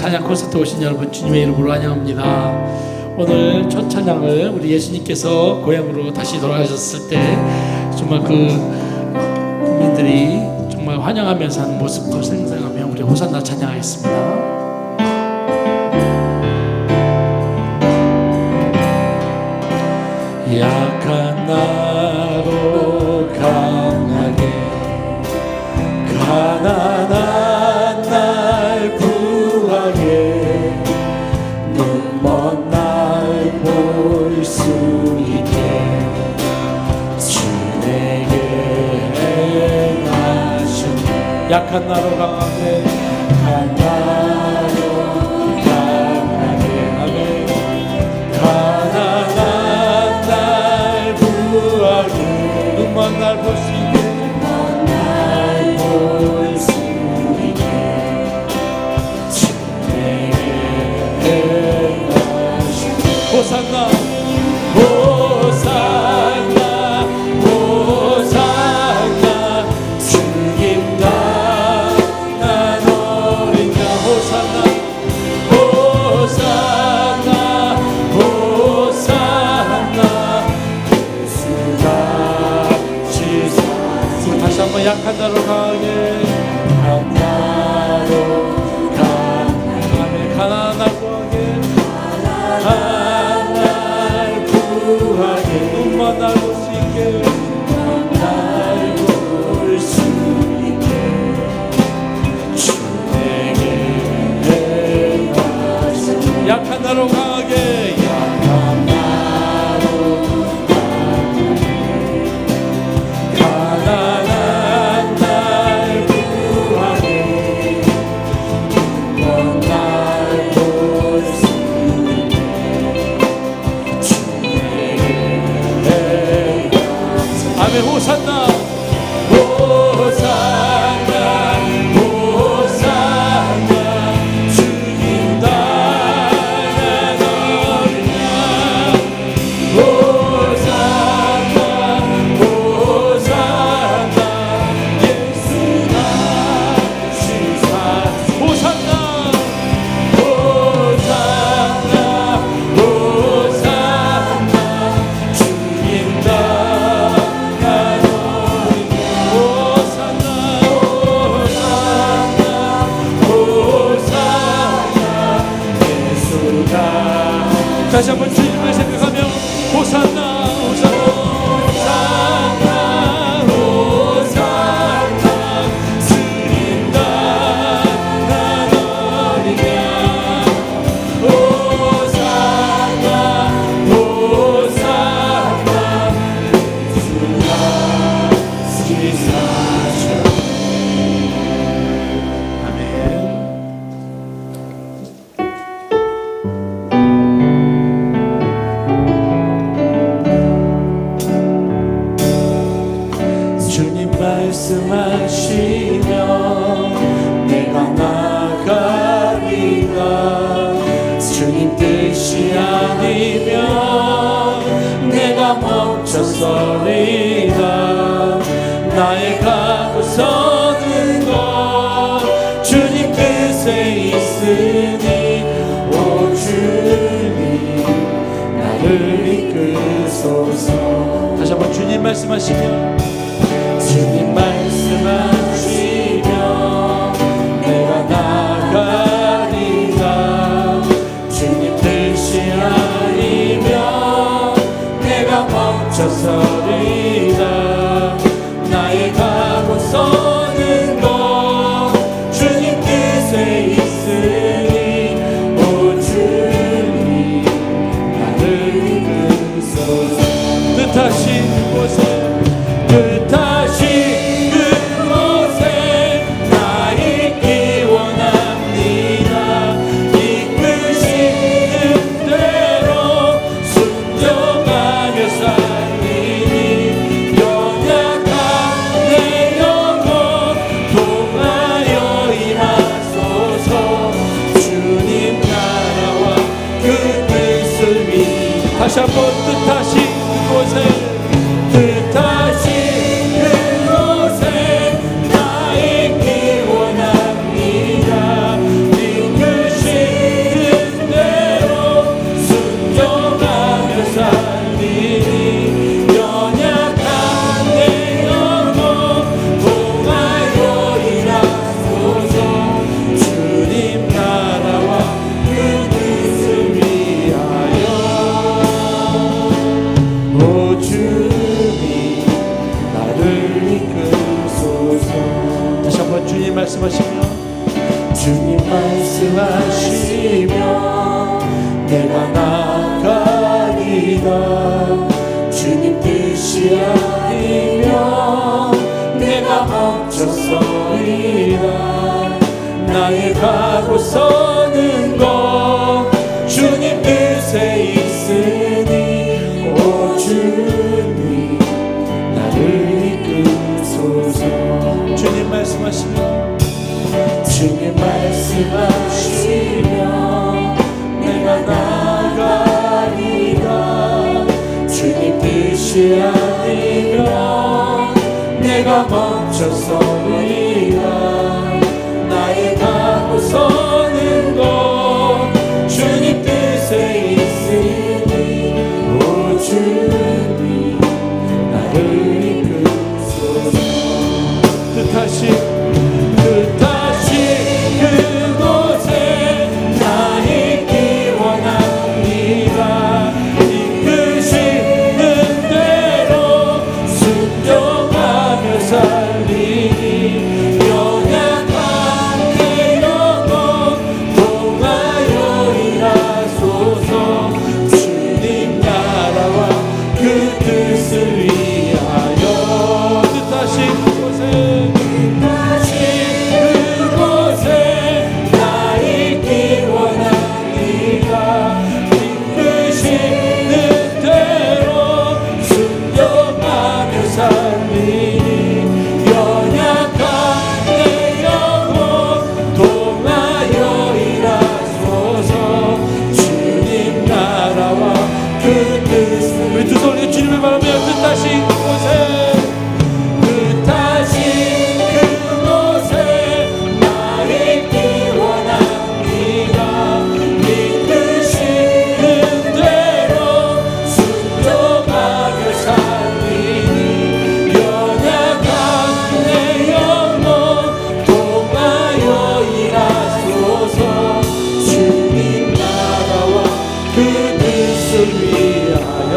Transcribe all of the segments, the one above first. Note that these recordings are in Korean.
찬양 콘서트 오신 여러분 주님의 이름으로 환영합니다. 오늘 첫 찬양을 우리 예수님께서 고향으로 다시 돌아가셨을 때 정말 그 국민들이 정말 환영하면서 하는 모습도 생생하며 우리 호산나 찬양하겠습니다. 약한 나로 강하게 가난한 날 구하게 눈먼 날 볼 수 있게 주 내게 행하셨네. 약한 나로 강하게 약한 나로 강하게 아멘. 가난한 날 구하게 눈먼 날 볼 수 있게 호산나 호산나 호산나 주님 나는 어린 양 호산나 호산나 호산나 예수가 지사 다시 한번 약한 자로 가게 약한 자로 가게 가난한 날 구하게 눈만 날 볼 수 있게 날 볼 수 있게 주 내게 행하셨네. 약한 나로 강하게 약한 나로 강하게 가난한 날 구하게 눈먼 날 볼 수 있게 주 아멘. 호산나 호산나 호산나 주님 나는 어린 양 호산나 호산나 예수가 시사 호산나 호산나 호산나 주님 다시 한번 주님을 생각하며 호산나 호산나 호산나 호산나 주님 나는 어린 양 호산나 호산나 예수가 지사셨네. 아멘. 말씀하시며 내가 나가리라. 주님 뜻이 아니면 내가 멈춰서리라. 나의 가고 서는 것 주님 뜻에 있으니 오 주님 나를 이끌소서. 다시 한번 주님 말씀하시며 주님 말씀하시며 내가 나가리라. 주님 뜻이 아니면 내가 멈춰서리라. 나의 가고 서는 것 주님 뜻에 있으니 오 주님 나를 이끌소서. 뜻하신 곳에 뜻하신 그곳에 나 있기 원합니다. 이끄시는 대로 순종하며 살리니 연약한 내 영혼 통하여 임하소서. 주님 나라와 그 뜻을 위해 다시 한번 뜻하신 그곳에 뜻하신 그곳에 나 있기 원합니다. 이끄시 말씀하시며 주님 말씀하시며 내가 나가리라. 주님 뜻이 아니면 내가 멈춰서리라. 나의 가고 서는 것 주님 뜻에 있으니 오 주님 나를 이끄소서. 주님 말씀하시며 주님 말씀하시며 내가 나가리라. 주님 뜻이 아니면 내가 멈춰서리라. 나의 가고 서는 것 주님 뜻에 있으니 오 주님 나를 이끄소서. 뜻하신 그곳에 나 있기 원합니다. 이끄시는 대로 순종하며 살리니 연약한 내 영혼 동하여 일하소서. 주님 나라와 그 뜻을 위하여 뜻하신 곳에 우리 두 손으로 주님을 바라며 뜻하신 곳에 그곳에 나 있기 원합니다. 이끄시는 대로 순종하며 살리니 연약한 내 영혼 동하여 일하소서. 주님 나라와 그 뜻을 위하여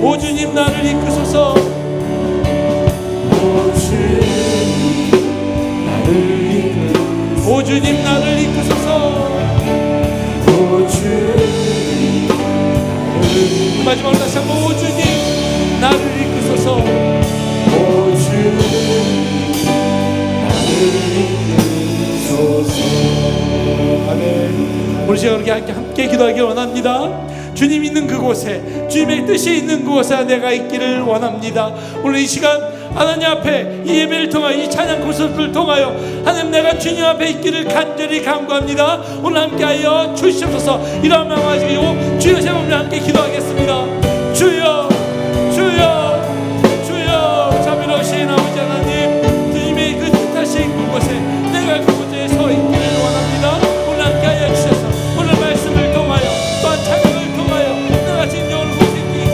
오 주님 나를 이끄소서. 오 주님 나를 이끄소서. 마지막으로 다시 한번 오 주님 나를 이끄소서. 오 주님 나를 이끄소서. 아멘. 우리 시간 이렇게 함께 기도하기 원합니다. 주님 있는 그곳에, 주님의 뜻이 있는 그곳에 내가 있기를 원합니다. 오늘 이 시간 하나님 앞에 이 예배를 통하여, 이 찬양 콘서트를 통하여 하나님 내가 주님 앞에 있기를 간절히 간구합니다. 오늘 함께하여 주시옵소서. 이런 마음 가지고 주여 세 번 함께 기도하겠습니다. 주여 주여 주여. 자비로우신 아버지 하나님, 주님의 그 뜻하신 그곳에 내가 그곳에 서 있기를 원합니다. 오늘 함께하여 주셔서 오늘 말씀을 통하여 또한 찬양을 통하여 내가 진정으로 곳에 있기를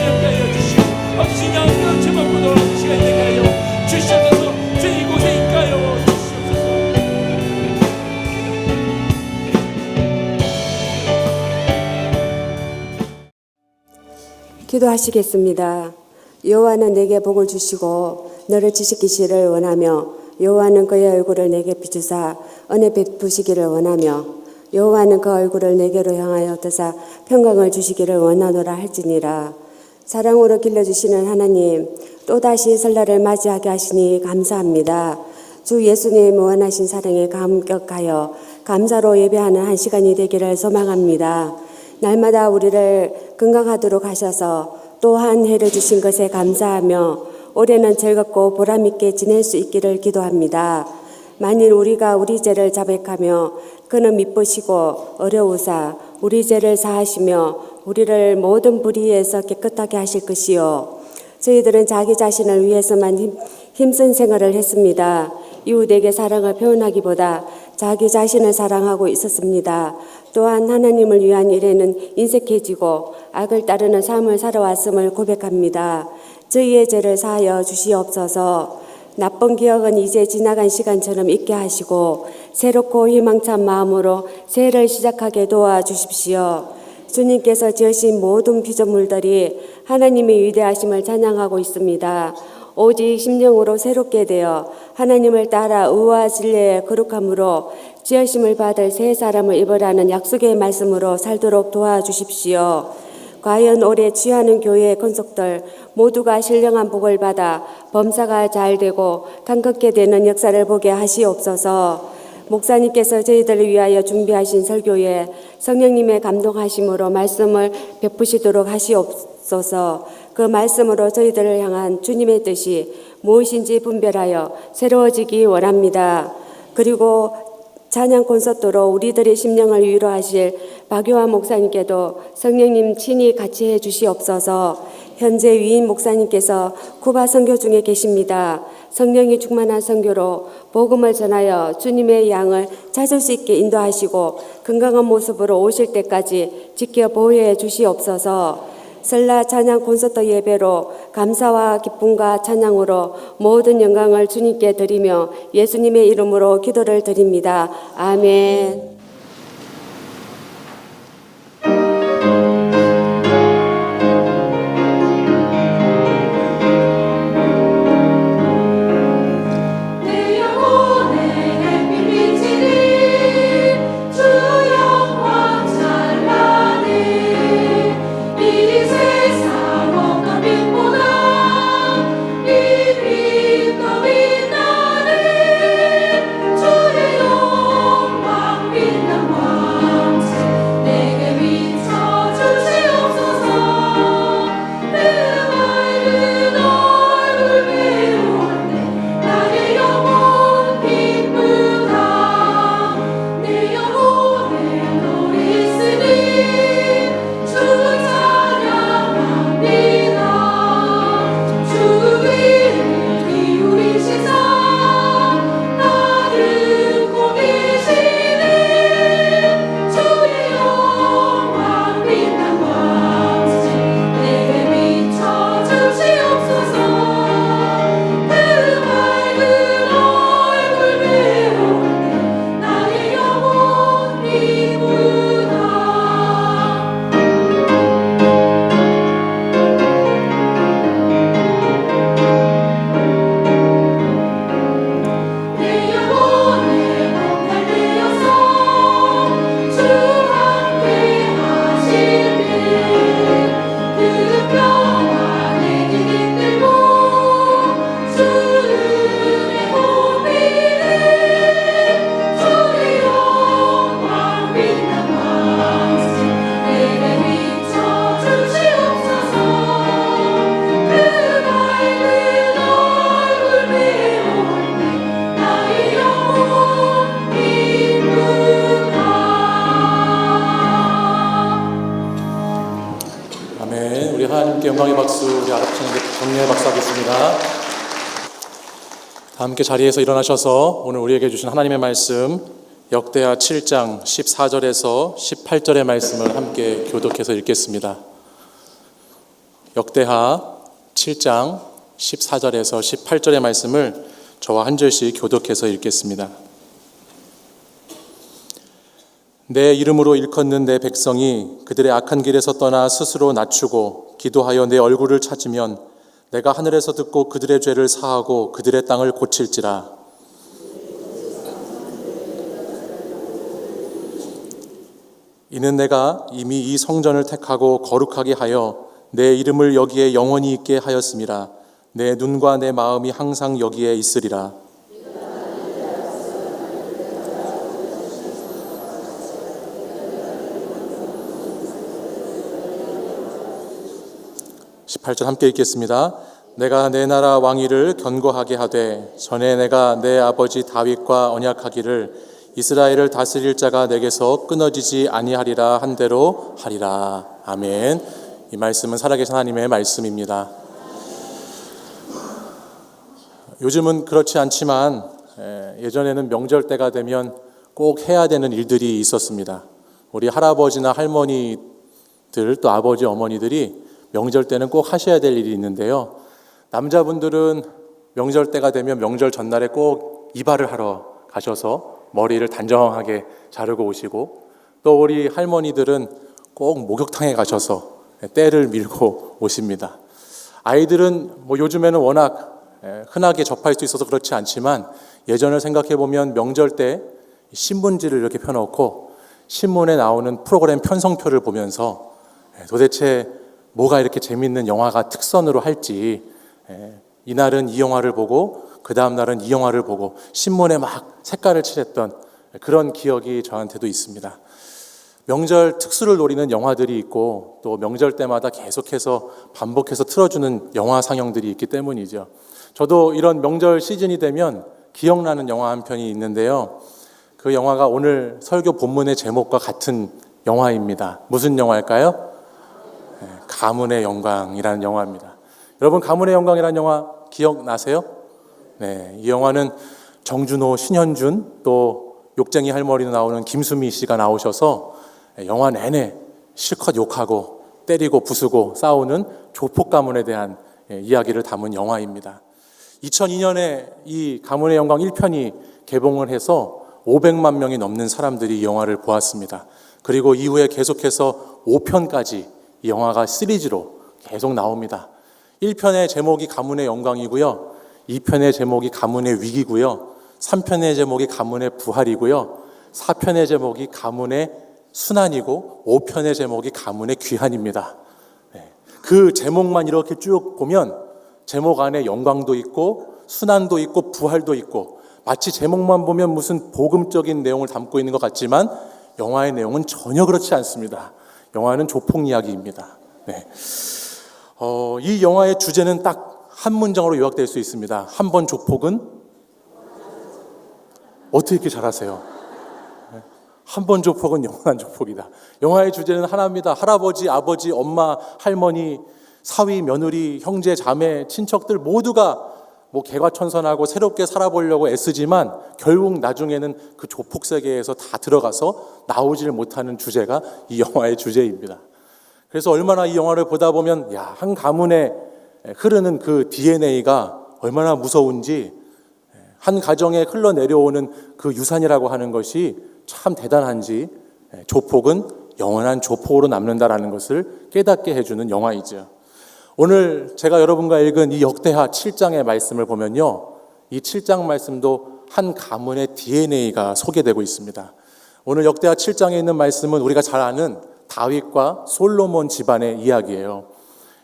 함께하여 주시고 아버지 양으로 제목으로 돌아오는 시간이 되게 하여 주시옵소서. 주 이곳에 있가요 주시옵소서. 기도하시겠습니다. 여호와는 내게 복을 주시고 너를 지키시기를 원하며 여호와는 그의 얼굴을 내게 비추사 은혜 베푸시기를 원하며 여호와는 그 얼굴을 내게로 향하여 드사 평강을 주시기를 원하노라 할지니라. 사랑으로 길러주시는 하나님, 또다시 설날을 맞이하게 하시니 감사합니다. 주 예수님 원하신 사랑에 감격하여 감사로 예배하는 한 시간이 되기를 소망합니다. 날마다 우리를 건강하도록 하셔서 또 한 해를 주신 것에 감사하며 올해는 즐겁고 보람있게 지낼 수 있기를 기도합니다. 만일 우리가 우리 죄를 자백하며 그는 미쁘시고 어려우사 우리 죄를 사하시며 우리를 모든 불의에서 깨끗하게 하실 것이요. 저희들은 자기 자신을 위해서만 힘쓴 생활을 했습니다. 이웃에게 사랑을 표현하기보다 자기 자신을 사랑하고 있었습니다. 또한 하나님을 위한 일에는 인색해지고 악을 따르는 삶을 살아왔음을 고백합니다. 저희의 죄를 사하여 주시옵소서. 나쁜 기억은 이제 지나간 시간처럼 잊게 하시고 새롭고 희망찬 마음으로 새해를 시작하게 도와주십시오. 주님께서 지으신 모든 피조물들이 하나님의 위대하심을 찬양하고 있습니다. 오직 심령으로 새롭게 되어 하나님을 따라 의와 진리의 거룩함으로 지으심을 받을 새 사람을 입으라는 약속의 말씀으로 살도록 도와주십시오. 과연 올해 취하는 교회의 권속들 모두가 신령한 복을 받아 범사가 잘 되고 강건케 되는 역사를 보게 하시옵소서. 목사님께서 저희들을 위하여 준비하신 설교에 성령님의 감동하심으로 말씀을 베푸시도록 하시옵소서. 그 말씀으로 저희들을 향한 주님의 뜻이 무엇인지 분별하여 새로워지기 원합니다. 그리고 찬양 콘서트로 우리들의 심령을 위로하실 박요한 목사님께도 성령님 친히 같이 해 주시옵소서. 현재 위인 목사님께서 쿠바 선교 중에 계십니다. 성령이 충만한 선교로 복음을 전하여 주님의 양을 찾을 수 있게 인도하시고 건강한 모습으로 오실 때까지 지켜 보호해 주시옵소서. 설날 찬양 콘서트 예배로 감사와 기쁨과 찬양으로 모든 영광을 주님께 드리며 예수님의 이름으로 기도를 드립니다. 아멘. 영광의 박수, 우리 아랍신에게 격려의 박수 하겠습니다. 다 함께 자리에서 일어나셔서 오늘 우리에게 주신 하나님의 말씀 역대하 7장 14절에서 18절의 말씀을 함께 교독해서 읽겠습니다. 역대하 7장 14절에서 18절의 말씀을 저와 한 절씩 교독해서 읽겠습니다. 내 이름으로 일컫는 내 백성이 그들의 악한 길에서 떠나 스스로 낮추고 기도하여 내 얼굴을 찾으면 내가 하늘에서 듣고 그들의 죄를 사하고 그들의 땅을 고칠지라. 이는 내가 이미 이 성전을 택하고 거룩하게 하여 내 이름을 여기에 영원히 있게 하였음이라. 내 눈과 내 마음이 항상 여기에 있으리라. 18절 함께 읽겠습니다. 내가 내 나라 왕위를 견고하게 하되 전에 내가 내 아버지 다윗과 언약하기를 이스라엘을 다스릴 자가 내게서 끊어지지 아니하리라 한 대로 하리라. 아멘. 이 말씀은 살아계신 하나님의 말씀입니다. 요즘은 그렇지 않지만 예전에는 명절 때가 되면 꼭 해야 되는 일들이 있었습니다. 우리 할아버지나 할머니들 또 아버지 어머니들이 명절 때는 꼭 하셔야 될 일이 있는데요. 남자분들은 명절 때가 되면 명절 전날에 꼭 이발을 하러 가셔서 머리를 단정하게 자르고 오시고, 또 우리 할머니들은 꼭 목욕탕에 가셔서 때를 밀고 오십니다. 아이들은 요즘에는 워낙 흔하게 접할 수 있어서 그렇지 않지만 예전을 생각해 보면 명절 때 신문지를 이렇게 펴놓고 신문에 나오는 프로그램 편성표를 보면서 도대체 뭐가 이렇게 재밌는 영화가 특선으로 할지, 이날은 이 영화를 보고 그 다음 날은 이 영화를 보고 신문에 막 색깔을 칠했던 그런 기억이 저한테도 있습니다. 명절 특수를 노리는 영화들이 있고 또 명절 때마다 계속해서 반복해서 틀어주는 영화 상영들이 있기 때문이죠. 저도 이런 명절 시즌이 되면 기억나는 영화 한 편이 있는데요. 그 영화가 오늘 설교 본문의 제목과 같은 영화입니다. 무슨 영화일까요? 가문의 영광이라는 영화입니다. 여러분, 가문의 영광이라는 영화 기억나세요? 네, 이 영화는 정준호, 신현준, 또 욕쟁이 할머니로 나오는 김수미 씨가 나오셔서 영화 내내 실컷 욕하고 때리고 부수고 싸우는 조폭 가문에 대한 이야기를 담은 영화입니다. 2002년에 이 가문의 영광 1편이 개봉을 해서 500만 명이 넘는 사람들이 이 영화를 보았습니다. 그리고 이후에 계속해서 5편까지 이 영화가 시리즈로 계속 나옵니다. 1편의 제목이 가문의 영광이고요. 2편의 제목이 가문의 위기고요. 3편의 제목이 가문의 부활이고요. 4편의 제목이 가문의 순환이고 5편의 제목이 가문의 귀환입니다. 그 제목만 이렇게 쭉 보면 제목 안에 영광도 있고 순환도 있고 부활도 있고 마치 제목만 보면 무슨 복음적인 내용을 담고 있는 것 같지만 영화의 내용은 전혀 그렇지 않습니다. 영화는 조폭 이야기입니다. 이 영화의 주제는 딱 한 문장으로 요약될 수 있습니다. 한 번 조폭은 어떻게 이렇게 잘하세요? 한 번 조폭은 영원한 조폭이다. 영화의 주제는 하나입니다. 할아버지, 아버지, 엄마, 할머니, 사위, 며느리, 형제, 자매, 친척들 모두가 개과천선하고 새롭게 살아보려고 애쓰지만 결국 나중에는 그 조폭 세계에서 다 들어가서 나오질 못하는 주제가 이 영화의 주제입니다. 그래서 얼마나 이 영화를 보다 보면 한 가문에 흐르는 그 DNA가 얼마나 무서운지, 한 가정에 흘러내려오는 그 유산이라고 하는 것이 참 대단한지, 조폭은 영원한 조폭으로 남는다라는 것을 깨닫게 해주는 영화이죠. 오늘 제가 여러분과 읽은 이 역대하 7장의 말씀을 보면요, 이 7장 말씀도 한 가문의 DNA가 소개되고 있습니다. 오늘 역대하 7장에 있는 말씀은 우리가 잘 아는 다윗과 솔로몬 집안의 이야기예요.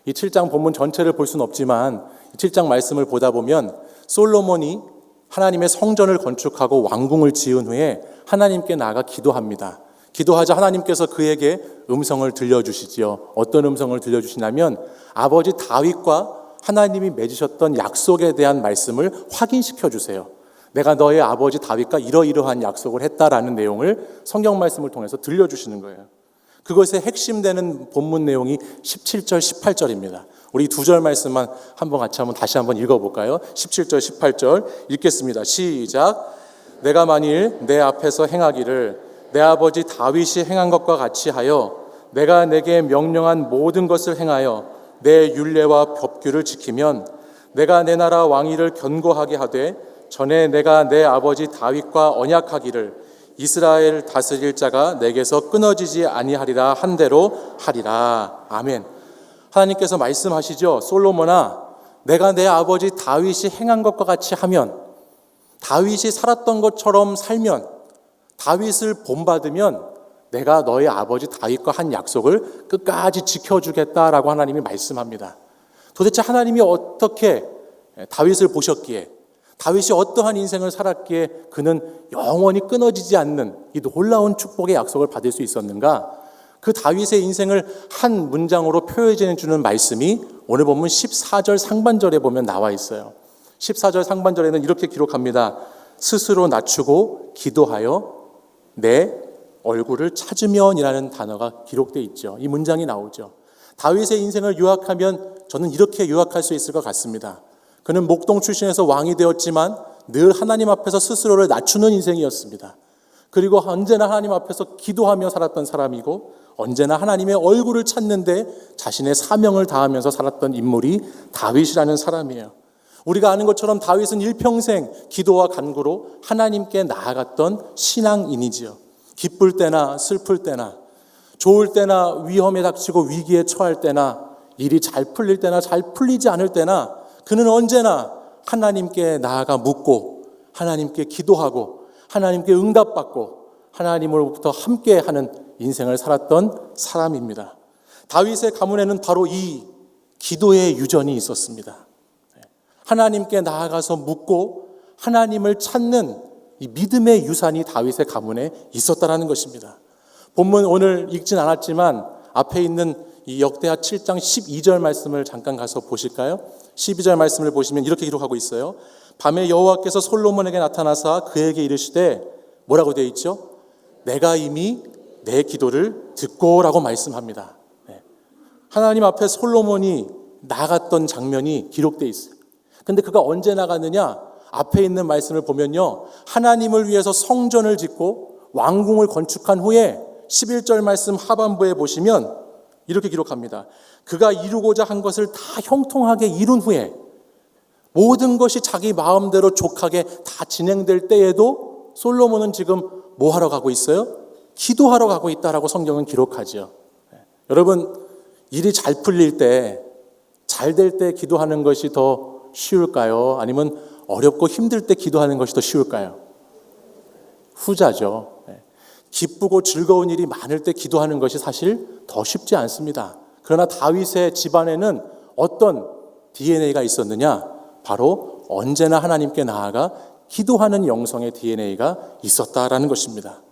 이 7장 본문 전체를 볼 수는 없지만 이 7장 말씀을 보다 보면 솔로몬이 하나님의 성전을 건축하고 왕궁을 지은 후에 하나님께 나아가 기도합니다. 기도하자 하나님께서 그에게 음성을 들려주시지요. 어떤 음성을 들려주시냐면 아버지 다윗과 하나님이 맺으셨던 약속에 대한 말씀을 확인시켜 주세요. 내가 너의 아버지 다윗과 이러이러한 약속을 했다라는 내용을 성경 말씀을 통해서 들려주시는 거예요. 그것의 핵심되는 본문 내용이 17절, 18절입니다. 우리 두 절 말씀만 다시 한번 읽어볼까요? 17절, 18절 읽겠습니다. 시작. 내가 만일 내 앞에서 행하기를 내 아버지 다윗이 행한 것과 같이 하여 내가 내게 명령한 모든 것을 행하여 내 율례와 법규를 지키면 내가 내 나라 왕위를 견고하게 하되 전에 내가 내 아버지 다윗과 언약하기를 이스라엘 다스릴 자가 내게서 끊어지지 아니하리라 한 대로 하리라. 아멘. 하나님께서 말씀하시죠. 솔로몬아, 내가 내 아버지 다윗이 행한 것과 같이 하면, 다윗이 살았던 것처럼 살면, 다윗을 본받으면 내가 너의 아버지 다윗과 한 약속을 끝까지 지켜주겠다라고 하나님이 말씀합니다. 도대체 하나님이 어떻게 다윗을 보셨기에, 다윗이 어떠한 인생을 살았기에 그는 영원히 끊어지지 않는 이 놀라운 축복의 약속을 받을 수 있었는가? 그 다윗의 인생을 한 문장으로 표현해 주는 말씀이 오늘 본문 14절 상반절에 보면 나와 있어요. 14절 상반절에는 이렇게 기록합니다. 스스로 낮추고 기도하여 내 얼굴을 찾으면이라는 단어가 기록되어 있죠. 이 문장이 나오죠. 다윗의 인생을 요약하면 저는 이렇게 요약할 수 있을 것 같습니다. 그는 목동 출신에서 왕이 되었지만 늘 하나님 앞에서 스스로를 낮추는 인생이었습니다. 그리고 언제나 하나님 앞에서 기도하며 살았던 사람이고 언제나 하나님의 얼굴을 찾는데 자신의 사명을 다하면서 살았던 인물이 다윗이라는 사람이에요. 우리가 아는 것처럼 다윗은 일평생 기도와 간구로 하나님께 나아갔던 신앙인이지요. 기쁠 때나 슬플 때나 좋을 때나 위험에 닥치고 위기에 처할 때나 일이 잘 풀릴 때나 잘 풀리지 않을 때나 그는 언제나 하나님께 나아가 묻고 하나님께 기도하고 하나님께 응답받고 하나님으로부터 함께하는 인생을 살았던 사람입니다. 다윗의 가문에는 바로 이 기도의 유전이 있었습니다. 하나님께 나아가서 묻고 하나님을 찾는 이 믿음의 유산이 다윗의 가문에 있었다라는 것입니다. 본문 오늘 읽진 않았지만 앞에 있는 이 역대하 7장 12절 말씀을 잠깐 가서 보실까요? 12절 말씀을 보시면 이렇게 기록하고 있어요. 밤에 여호와께서 솔로몬에게 나타나사 그에게 이르시되 뭐라고 되어 있죠? 내가 이미 내 기도를 듣고라고 말씀합니다. 하나님 앞에 솔로몬이 나갔던 장면이 기록되어 있어요. 근데 그가 언제 나갔느냐? 앞에 있는 말씀을 보면요. 하나님을 위해서 성전을 짓고 왕궁을 건축한 후에 11절 말씀 하반부에 보시면 이렇게 기록합니다. 그가 이루고자 한 것을 다 형통하게 이룬 후에 모든 것이 자기 마음대로 족하게 다 진행될 때에도 솔로몬은 지금 뭐 하러 가고 있어요? 기도하러 가고 있다라고 성경은 기록하죠. 여러분, 일이 잘 풀릴 때, 잘 될 때 기도하는 것이 더 쉬울까요? 아니면 어렵고 힘들 때 기도하는 것이 더 쉬울까요? 후자죠. 기쁘고 즐거운 일이 많을 때 기도하는 것이 사실 더 쉽지 않습니다. 그러나 다윗의 집안에는 어떤 DNA가 있었느냐? 바로 언제나 하나님께 나아가 기도하는 영성의 DNA가 있었다라는 것입니다.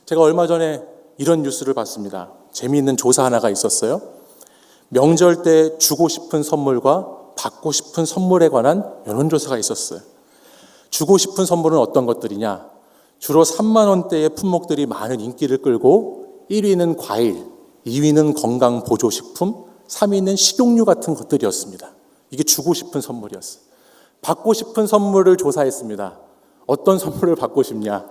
제가 얼마 전에 이런 뉴스를 봤습니다. 재미있는 조사 하나가 있었어요. 명절 때 주고 싶은 선물과 받고 싶은 선물에 관한 여론조사가 있었어요. 주고 싶은 선물은 어떤 것들이냐? 주로 3만 원대의 품목들이 많은 인기를 끌고 1위는 과일, 2위는 건강보조식품, 3위는 식용유 같은 것들이었습니다. 이게 주고 싶은 선물이었어요. 받고 싶은 선물을 조사했습니다. 어떤 선물을 받고 싶냐?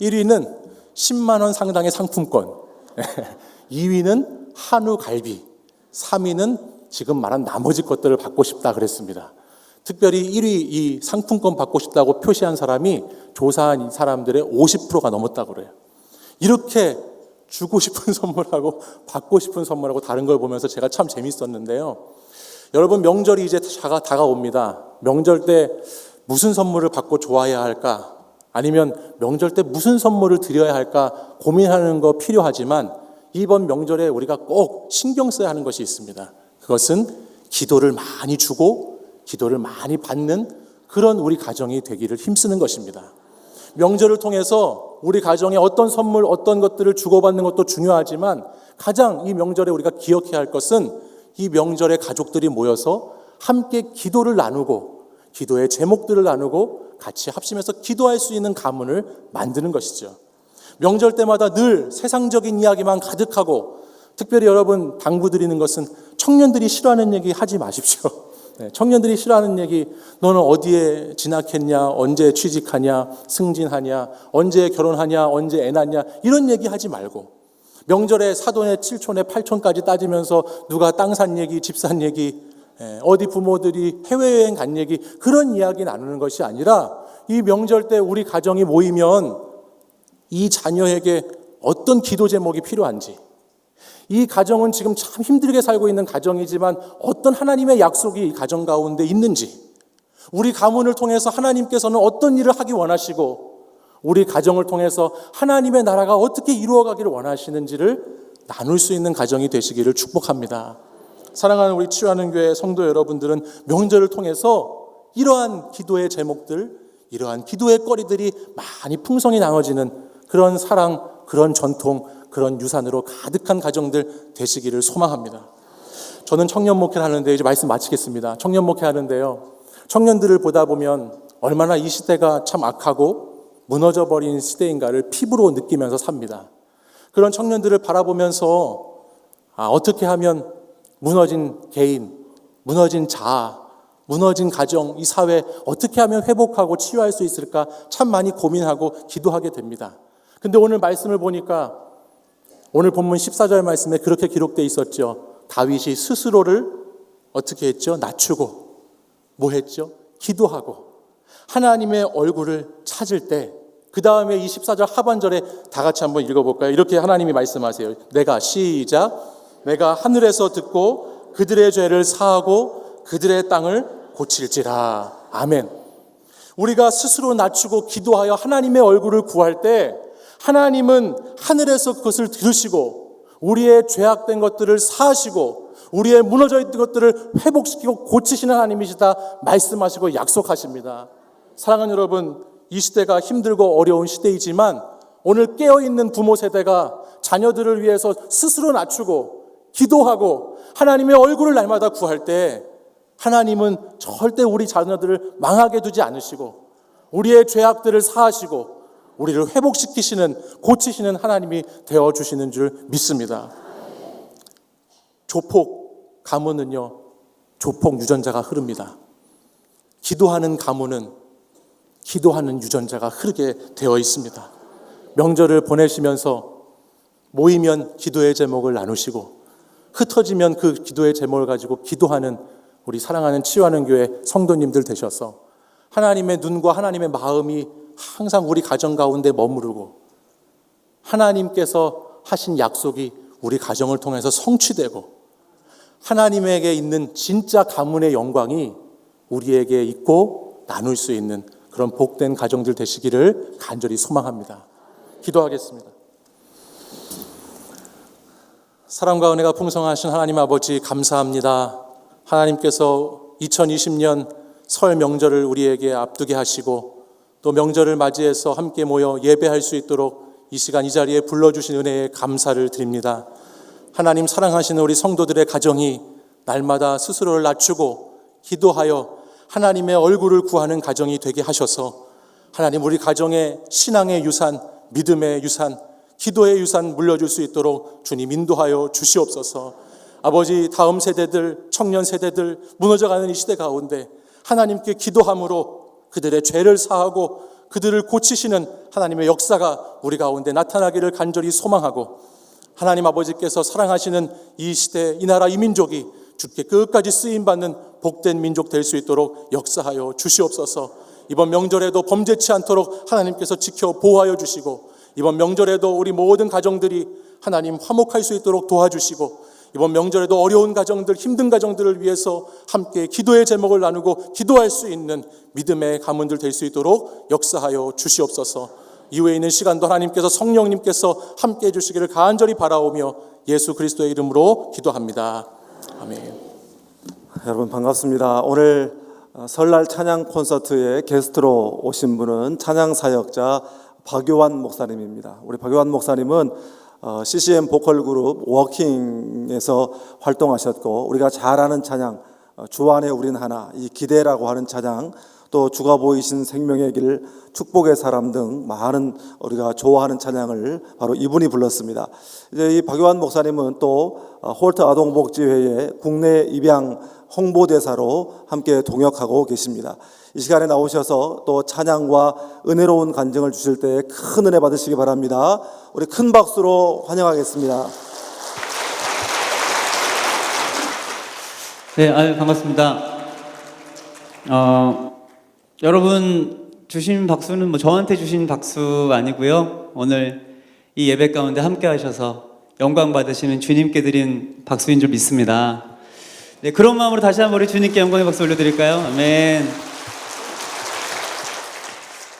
1위는 10만 원 상당의 상품권, 2위는 한우 갈비, 3위는 지금 말한 나머지 것들을 받고 싶다 그랬습니다. 특별히 1위 이 상품권 받고 싶다고 표시한 사람이 조사한 사람들의 50%가 넘었다고 그래요. 이렇게 주고 싶은 선물하고 받고 싶은 선물하고 다른 걸 보면서 제가 참 재밌었는데요. 여러분, 명절이 이제 다가옵니다. 명절 때 무슨 선물을 받고 좋아해야 할까? 아니면 명절 때 무슨 선물을 드려야 할까 고민하는 거 필요하지만 이번 명절에 우리가 꼭 신경 써야 하는 것이 있습니다. 그것은 기도를 많이 주고 기도를 많이 받는 그런 우리 가정이 되기를 힘쓰는 것입니다. 명절을 통해서 우리 가정에 어떤 선물, 어떤 것들을 주고받는 것도 중요하지만 가장 이 명절에 우리가 기억해야 할 것은 이 명절에 가족들이 모여서 함께 기도를 나누고 기도의 제목들을 나누고 같이 합심해서 기도할 수 있는 가문을 만드는 것이죠. 명절 때마다 늘 세상적인 이야기만 가득하고 특별히 여러분 당부드리는 것은 청년들이 싫어하는 얘기 하지 마십시오. 청년들이 싫어하는 얘기, 너는 어디에 진학했냐, 언제 취직하냐, 승진하냐, 언제 결혼하냐, 언제 애 낳냐, 이런 얘기 하지 말고 명절에 사돈의 7촌에 8촌까지 따지면서 누가 땅 산 얘기, 집 산 얘기, 어디 부모들이 해외여행 간 얘기, 그런 이야기 나누는 것이 아니라 이 명절 때 우리 가정이 모이면 이 자녀에게 어떤 기도 제목이 필요한지, 이 가정은 지금 참 힘들게 살고 있는 가정이지만 어떤 하나님의 약속이 이 가정 가운데 있는지, 우리 가문을 통해서 하나님께서는 어떤 일을 하기 원하시고 우리 가정을 통해서 하나님의 나라가 어떻게 이루어가기를 원하시는지를 나눌 수 있는 가정이 되시기를 축복합니다. 사랑하는 우리 치유하는 교회 성도 여러분들은 명절을 통해서 이러한 기도의 제목들, 이러한 기도의 거리들이 많이 풍성히 나눠지는 그런 사랑, 그런 전통, 그런 유산으로 가득한 가정들 되시기를 소망합니다. 저는 청년 목회를 하는데 이제 말씀 마치겠습니다. 청년 목회 하는데요. 청년들을 보다 보면 얼마나 이 시대가 참 악하고 무너져버린 시대인가를 피부로 느끼면서 삽니다. 그런 청년들을 바라보면서 어떻게 하면 무너진 개인, 무너진 자아, 무너진 가정, 이 사회 어떻게 하면 회복하고 치유할 수 있을까 참 많이 고민하고 기도하게 됩니다. 근데 오늘 말씀을 보니까 오늘 본문 14절 말씀에 그렇게 기록되어 있었죠. 다윗이 스스로를 어떻게 했죠? 낮추고 뭐 했죠? 기도하고 하나님의 얼굴을 찾을 때 그 다음에 이 14절 하반절에 다 같이 한번 읽어볼까요? 이렇게 하나님이 말씀하세요. 내가 시작. 내가 하늘에서 듣고 그들의 죄를 사하고 그들의 땅을 고칠지라. 아멘. 우리가 스스로 낮추고 기도하여 하나님의 얼굴을 구할 때 하나님은 하늘에서 그것을 들으시고 우리의 죄악된 것들을 사하시고 우리의 무너져 있던 것들을 회복시키고 고치시는 하나님이시다 말씀하시고 약속하십니다. 사랑하는 여러분, 이 시대가 힘들고 어려운 시대이지만 오늘 깨어있는 부모 세대가 자녀들을 위해서 스스로 낮추고 기도하고 하나님의 얼굴을 날마다 구할 때 하나님은 절대 우리 자녀들을 망하게 두지 않으시고 우리의 죄악들을 사하시고 우리를 회복시키시는 고치시는 하나님이 되어주시는 줄 믿습니다. 조폭 가문은요, 조폭 유전자가 흐릅니다. 기도하는 가문은 기도하는 유전자가 흐르게 되어 있습니다. 명절을 보내시면서 모이면 기도의 제목을 나누시고 흩어지면 그 기도의 제목을 가지고 기도하는 우리 사랑하는 치유하는 교회 성도님들 되셔서 하나님의 눈과 하나님의 마음이 항상 우리 가정 가운데 머무르고 하나님께서 하신 약속이 우리 가정을 통해서 성취되고 하나님에게 있는 진짜 가문의 영광이 우리에게 있고 나눌 수 있는 그런 복된 가정들 되시기를 간절히 소망합니다. 기도하겠습니다. 사랑과 은혜가 풍성하신 하나님 아버지 감사합니다. 하나님께서 2020년 설 명절을 우리에게 앞두게 하시고 또 명절을 맞이해서 함께 모여 예배할 수 있도록 이 시간 이 자리에 불러주신 은혜에 감사를 드립니다. 하나님 사랑하시는 우리 성도들의 가정이 날마다 스스로를 낮추고 기도하여 하나님의 얼굴을 구하는 가정이 되게 하셔서 하나님 우리 가정에 신앙의 유산, 믿음의 유산, 기도의 유산 물려줄 수 있도록 주님 인도하여 주시옵소서. 아버지 다음 세대들, 청년 세대들 무너져가는 이 시대 가운데 하나님께 기도함으로 그들의 죄를 사하고 그들을 고치시는 하나님의 역사가 우리 가운데 나타나기를 간절히 소망하고 하나님 아버지께서 사랑하시는 이 시대, 이 나라, 이 민족이 주께 끝까지 쓰임받는 복된 민족 될 수 있도록 역사하여 주시옵소서. 이번 명절에도 범죄치 않도록 하나님께서 지켜 보호하여 주시고 이번 명절에도 우리 모든 가정들이 하나님 화목할 수 있도록 도와주시고 이번 명절에도 어려운 가정들, 힘든 가정들을 위해서 함께 기도의 제목을 나누고 기도할 수 있는 믿음의 가문들 될 수 있도록 역사하여 주시옵소서. 이후에 있는 시간도 하나님께서 성령님께서 함께 해주시기를 간절히 바라오며 예수 그리스도의 이름으로 기도합니다. 아멘. 여러분 반갑습니다. 오늘 설날 찬양 콘서트에 게스트로 오신 분은 찬양 사역자 박요한 목사님입니다. 우리 박요한 목사님은 CCM 보컬 그룹 워킹에서 활동하셨고 우리가 잘 아는 찬양 주 안에 우린 하나, 이 기대라고 하는 찬양, 또 주가 보이신 생명의 길, 축복의 사람 등 많은 우리가 좋아하는 찬양을 바로 이분이 불렀습니다. 이제 이 박요한 목사님은 또 홀트 아동복지회의 국내 입양 홍보대사로 함께 동역하고 계십니다. 이 시간에 나오셔서 또 찬양과 은혜로운 간증을 주실 때 큰 은혜 받으시기 바랍니다. 우리 큰 박수로 환영하겠습니다. 네, 반갑습니다. 여러분 주신 박수는 뭐 저한테 주신 박수 아니고요. 오늘 이 예배 가운데 함께 하셔서 영광 받으시는 주님께 드린 박수인 줄 믿습니다. 네, 그런 마음으로 다시 한번 우리 주님께 영광의 박수 올려드릴까요? 아멘.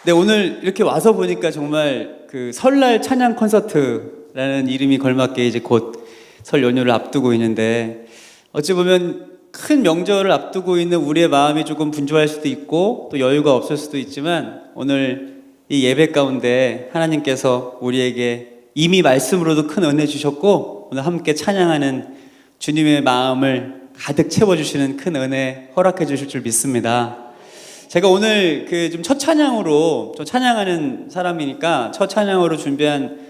네, 오늘 이렇게 와서 보니까 정말 그 설날 찬양 콘서트라는 이름이 걸맞게 이제 곧 설 연휴를 앞두고 있는데 어찌 보면 큰 명절을 앞두고 있는 우리의 마음이 조금 분주할 수도 있고 또 여유가 없을 수도 있지만 오늘 이 예배 가운데 하나님께서 우리에게 이미 말씀으로도 큰 은혜 주셨고 오늘 함께 찬양하는 주님의 마음을 가득 채워주시는 큰 은혜 허락해 주실 줄 믿습니다. 제가 오늘 좀 첫 찬양으로 좀 찬양하는 사람이니까 첫 찬양으로 준비한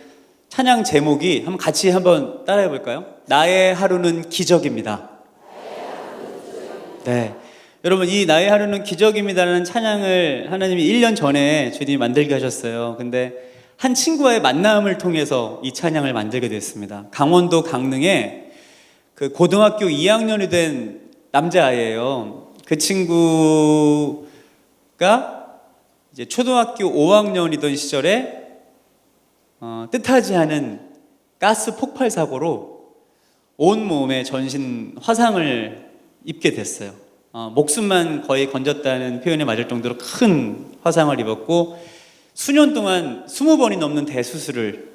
찬양 제목이 같이 한번 따라해 볼까요? 나의 하루는 기적입니다. 네, 여러분 이 나의 하루는 기적입니다라는 찬양을 하나님이 1년 전에 주님이 만들게 하셨어요. 근데 한 친구와의 만남을 통해서 이 찬양을 만들게 됐습니다. 강원도 강릉에 그 고등학교 2학년이 된 남자아이예요. 그 친구가 이제 초등학교 5학년이던 시절에 뜻하지 않은 가스 폭발 사고로 온 몸에 전신 화상을 입게 됐어요. 목숨만 거의 건졌다는 표현에 맞을 정도로 큰 화상을 입었고 수년 동안 20번이 넘는 대수술을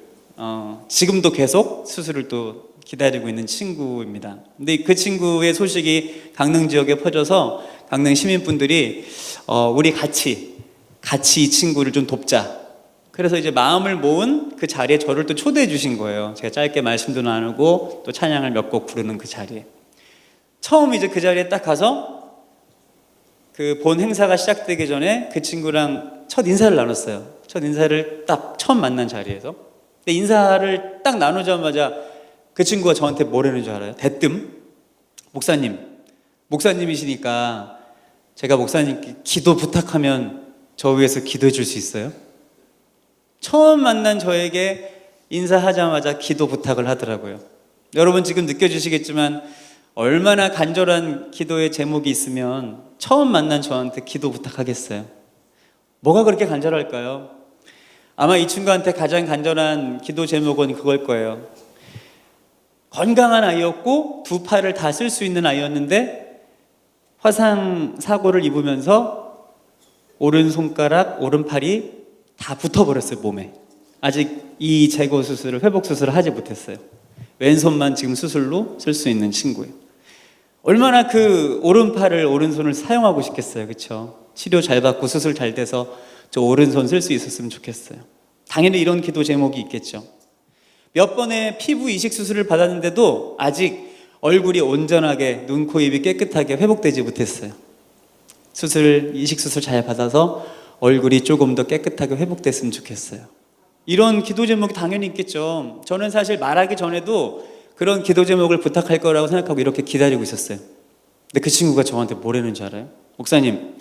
지금도 계속 수술을 또 기다리고 있는 친구입니다. 근데 그 친구의 소식이 강릉 지역에 퍼져서 강릉 시민분들이 우리 같이 이 친구를 좀 돕자. 그래서 이제 마음을 모은 그 자리에 저를 또 초대해 주신 거예요. 제가 짧게 말씀도 나누고 또 찬양을 몇 곡 부르는 그 자리에. 처음 이제 그 자리에 딱 가서 그 본 행사가 시작되기 전에 그 친구랑 첫 인사를 나눴어요. 첫 인사를 딱 처음 만난 자리에서. 근데 인사를 딱 나누자마자 그 친구가 저한테 뭐라는 줄 알아요? 대뜸 목사님이시니까 제가 목사님께 기도 부탁하면 저 위해서 기도해 줄 수 있어요? 처음 만난 저에게 인사하자마자 기도 부탁을 하더라고요. 여러분 지금 느껴지시겠지만 얼마나 간절한 기도의 제목이 있으면 처음 만난 저한테 기도 부탁하겠어요? 뭐가 그렇게 간절할까요? 아마 이 친구한테 가장 간절한 기도 제목은 그걸 거예요. 건강한 아이였고 두 팔을 다 쓸 수 있는 아이였는데 화상 사고를 입으면서 오른손가락, 오른팔이 다 붙어버렸어요, 몸에. 아직 이 제거 수술을, 회복 수술을 하지 못했어요. 왼손만 지금 수술로 쓸 수 있는 친구예요. 얼마나 그 오른팔을, 오른손을 사용하고 싶겠어요, 그렇죠? 치료 잘 받고 수술 잘 돼서 저 오른손 쓸 수 있었으면 좋겠어요. 당연히 이런 기도 제목이 있겠죠. 몇 번의 피부 이식 수술을 받았는데도 아직 얼굴이 온전하게 눈, 코, 입이 깨끗하게 회복되지 못했어요. 이식 수술 잘 받아서 얼굴이 조금 더 깨끗하게 회복됐으면 좋겠어요. 이런 기도 제목이 당연히 있겠죠. 저는 사실 말하기 전에도 그런 기도 제목을 부탁할 거라고 생각하고 이렇게 기다리고 있었어요. 근데 그 친구가 저한테 뭐라는 줄 알아요? 목사님,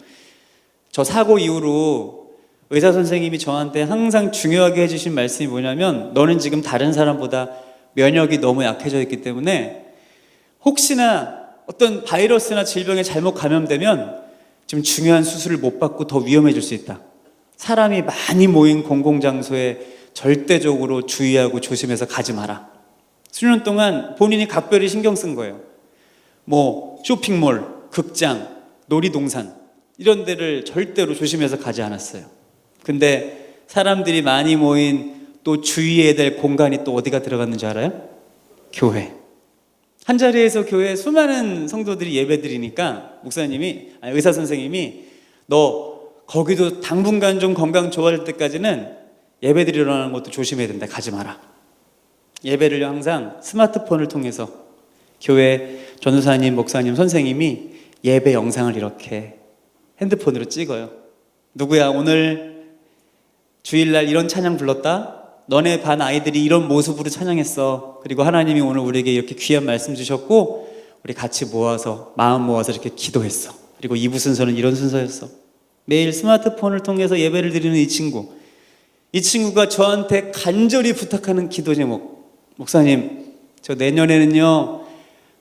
저 사고 이후로 의사 선생님이 저한테 항상 중요하게 해주신 말씀이 뭐냐면 너는 지금 다른 사람보다 면역이 너무 약해져 있기 때문에 혹시나 어떤 바이러스나 질병에 잘못 감염되면 지금 중요한 수술을 못 받고 더 위험해질 수 있다. 사람이 많이 모인 공공장소에 절대적으로 주의하고 조심해서 가지 마라. 수년 동안 본인이 각별히 신경 쓴 거예요. 뭐 쇼핑몰, 극장, 놀이동산 이런 데를 절대로 조심해서 가지 않았어요. 근데 사람들이 많이 모인 또 주의해야 될 공간이 또 어디가 들어갔는지 알아요? 교회. 한 자리에서 교회에 수많은 성도들이 예배드리니까 의사 선생님이 너 거기도 당분간 좀 건강 좋아질 때까지는 예배드리러 가는 것도 조심해야 된다. 가지 마라. 예배를 항상 스마트폰을 통해서 교회 전도사님, 목사님, 선생님이 예배 영상을 이렇게 핸드폰으로 찍어요. 누구야 오늘 주일날 이런 찬양 불렀다? 너네 반 아이들이 이런 모습으로 찬양했어. 그리고 하나님이 오늘 우리에게 이렇게 귀한 말씀 주셨고 우리 같이 마음 모아서 이렇게 기도했어. 그리고 2부 순서는 이런 순서였어. 매일 스마트폰을 통해서 예배를 드리는 이 친구가 저한테 간절히 부탁하는 기도 제목. 목사님, 저 내년에는요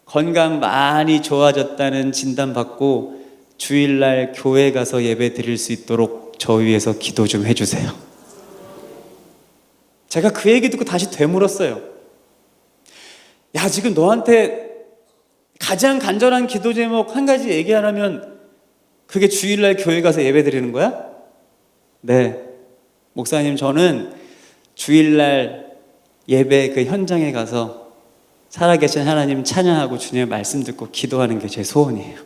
건강 많이 좋아졌다는 진단받고 주일날 교회 가서 예배 드릴 수 있도록 저 위해서 기도 좀 해주세요. 제가 그 얘기 듣고 다시 되물었어요. 야, 지금 너한테 가장 간절한 기도 제목 한 가지 얘기하라면 그게 주일날 교회 가서 예배 드리는 거야? 네. 목사님, 저는 주일날 예배 그 현장에 가서 살아계신 하나님 찬양하고 주님의 말씀 듣고 기도하는 게 제 소원이에요.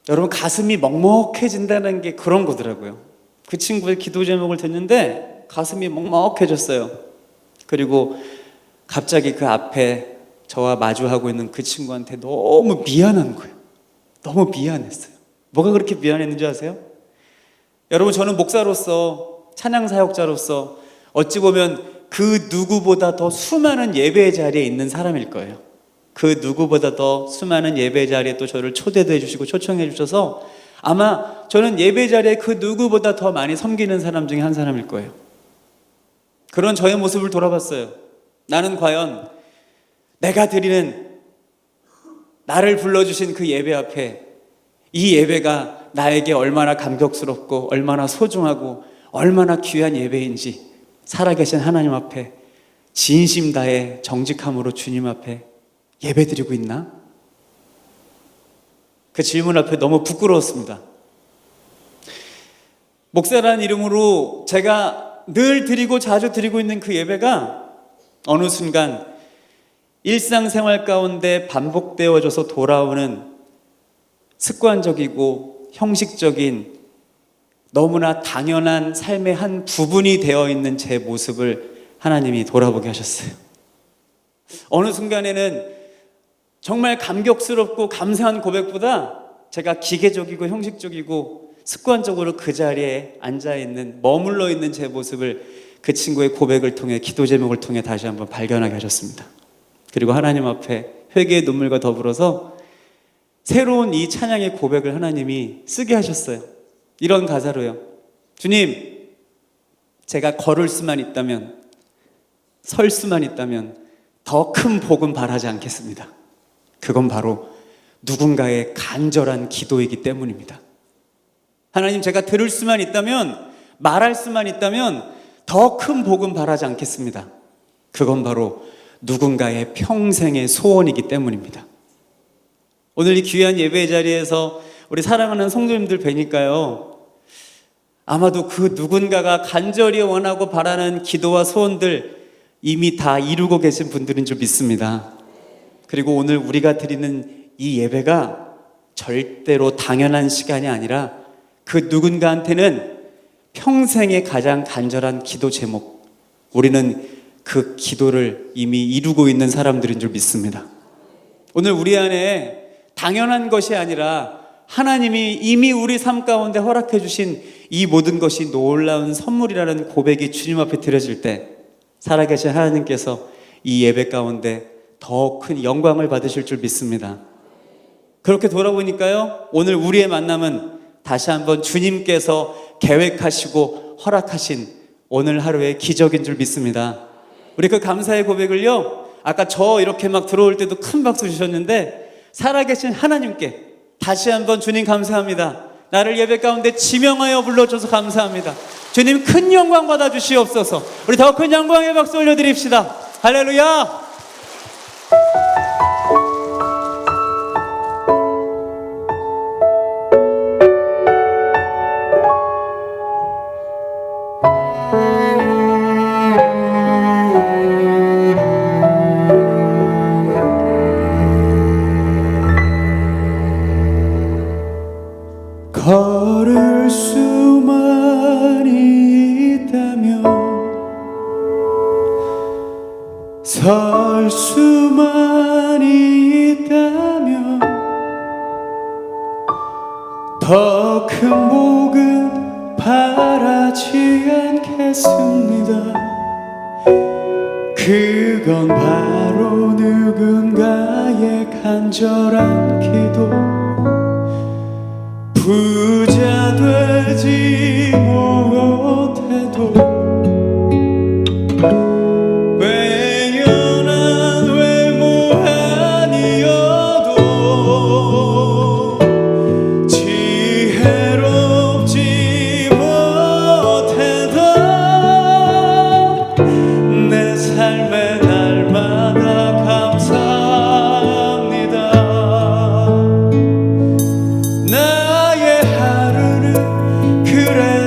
여러분 가슴이 먹먹해진다는 게 그런 거더라고요. 그 친구의 기도 제목을 듣는데 가슴이 먹먹해졌어요. 그리고 갑자기 그 앞에 저와 마주하고 있는 그 친구한테 너무 미안한 거예요. 너무 미안했어요. 뭐가 그렇게 미안했는지 아세요? 여러분, 저는 목사로서, 찬양 사역자로서 어찌 보면 그 누구보다 더 수많은 예배 자리에 있는 사람일 거예요. 그 누구보다 더 수많은 예배 자리에 또 저를 초대도 해주시고 초청해 주셔서 아마 저는 예배 자리에 그 누구보다 더 많이 섬기는 사람 중에 한 사람일 거예요. 그런 저의 모습을 돌아봤어요. 나는 과연 내가 드리는 나를 불러주신 그 예배 앞에 이 예배가 나에게 얼마나 감격스럽고 얼마나 소중하고 얼마나 귀한 예배인지 살아계신 하나님 앞에 진심 다해 정직함으로 주님 앞에 예배드리고 있나? 그 질문 앞에 너무 부끄러웠습니다. 목사라는 이름으로 제가 늘 드리고 자주 드리고 있는 그 예배가 어느 순간 일상생활 가운데 반복되어져서 돌아오는 습관적이고 형식적인 너무나 당연한 삶의 한 부분이 되어 있는 제 모습을 하나님이 돌아보게 하셨어요. 어느 순간에는 정말 감격스럽고 감사한 고백보다 제가 기계적이고 형식적이고 습관적으로 그 자리에 앉아있는, 머물러 있는 제 모습을 그 친구의 고백을 통해, 기도 제목을 통해 다시 한번 발견하게 하셨습니다. 그리고 하나님 앞에 회개의 눈물과 더불어서 새로운 이 찬양의 고백을 하나님이 쓰게 하셨어요. 이런 가사로요. 주님, 제가 걸을 수만 있다면, 설 수만 있다면 더 큰 복은 바라지 않겠습니다. 그건 바로 누군가의 간절한 기도이기 때문입니다. 하나님, 제가 들을 수만 있다면, 말할 수만 있다면 더 큰 복은 바라지 않겠습니다. 그건 바로 누군가의 평생의 소원이기 때문입니다. 오늘 이 귀한 예배의 자리에서 우리 사랑하는 성도님들 뵈니까요, 아마도 그 누군가가 간절히 원하고 바라는 기도와 소원들 이미 다 이루고 계신 분들인 줄 믿습니다. 그리고 오늘 우리가 드리는 이 예배가 절대로 당연한 시간이 아니라 그 누군가한테는 평생의 가장 간절한 기도 제목, 우리는 그 기도를 이미 이루고 있는 사람들인 줄 믿습니다. 오늘 우리 안에 당연한 것이 아니라 하나님이 이미 우리 삶 가운데 허락해 주신 이 모든 것이 놀라운 선물이라는 고백이 주님 앞에 드려질 때 살아계신 하나님께서 이 예배 가운데 더 큰 영광을 받으실 줄 믿습니다. 그렇게 돌아보니까요, 오늘 우리의 만남은 다시 한번 주님께서 계획하시고 허락하신 오늘 하루의 기적인 줄 믿습니다. 우리 그 감사의 고백을요, 아까 저 이렇게 막 들어올 때도 큰 박수 주셨는데 살아계신 하나님께 다시 한번 주님 감사합니다. 나를 예배 가운데 지명하여 불러줘서 감사합니다. 주님 큰 영광 받아 주시옵소서. 우리 더 큰 영광의 박수 올려드립시다. 할렐루야. 걸을 수만 있다면, 설 수만 있다면 더 큰 복은 바라지 않겠습니다. 그건 바로 누군가의 간절한 기도, 부자 되지 못해도 외연한 외모 아니어도 지혜롭지 못해도 내 삶의 날마다 감사합니다. 나의 하루는 그래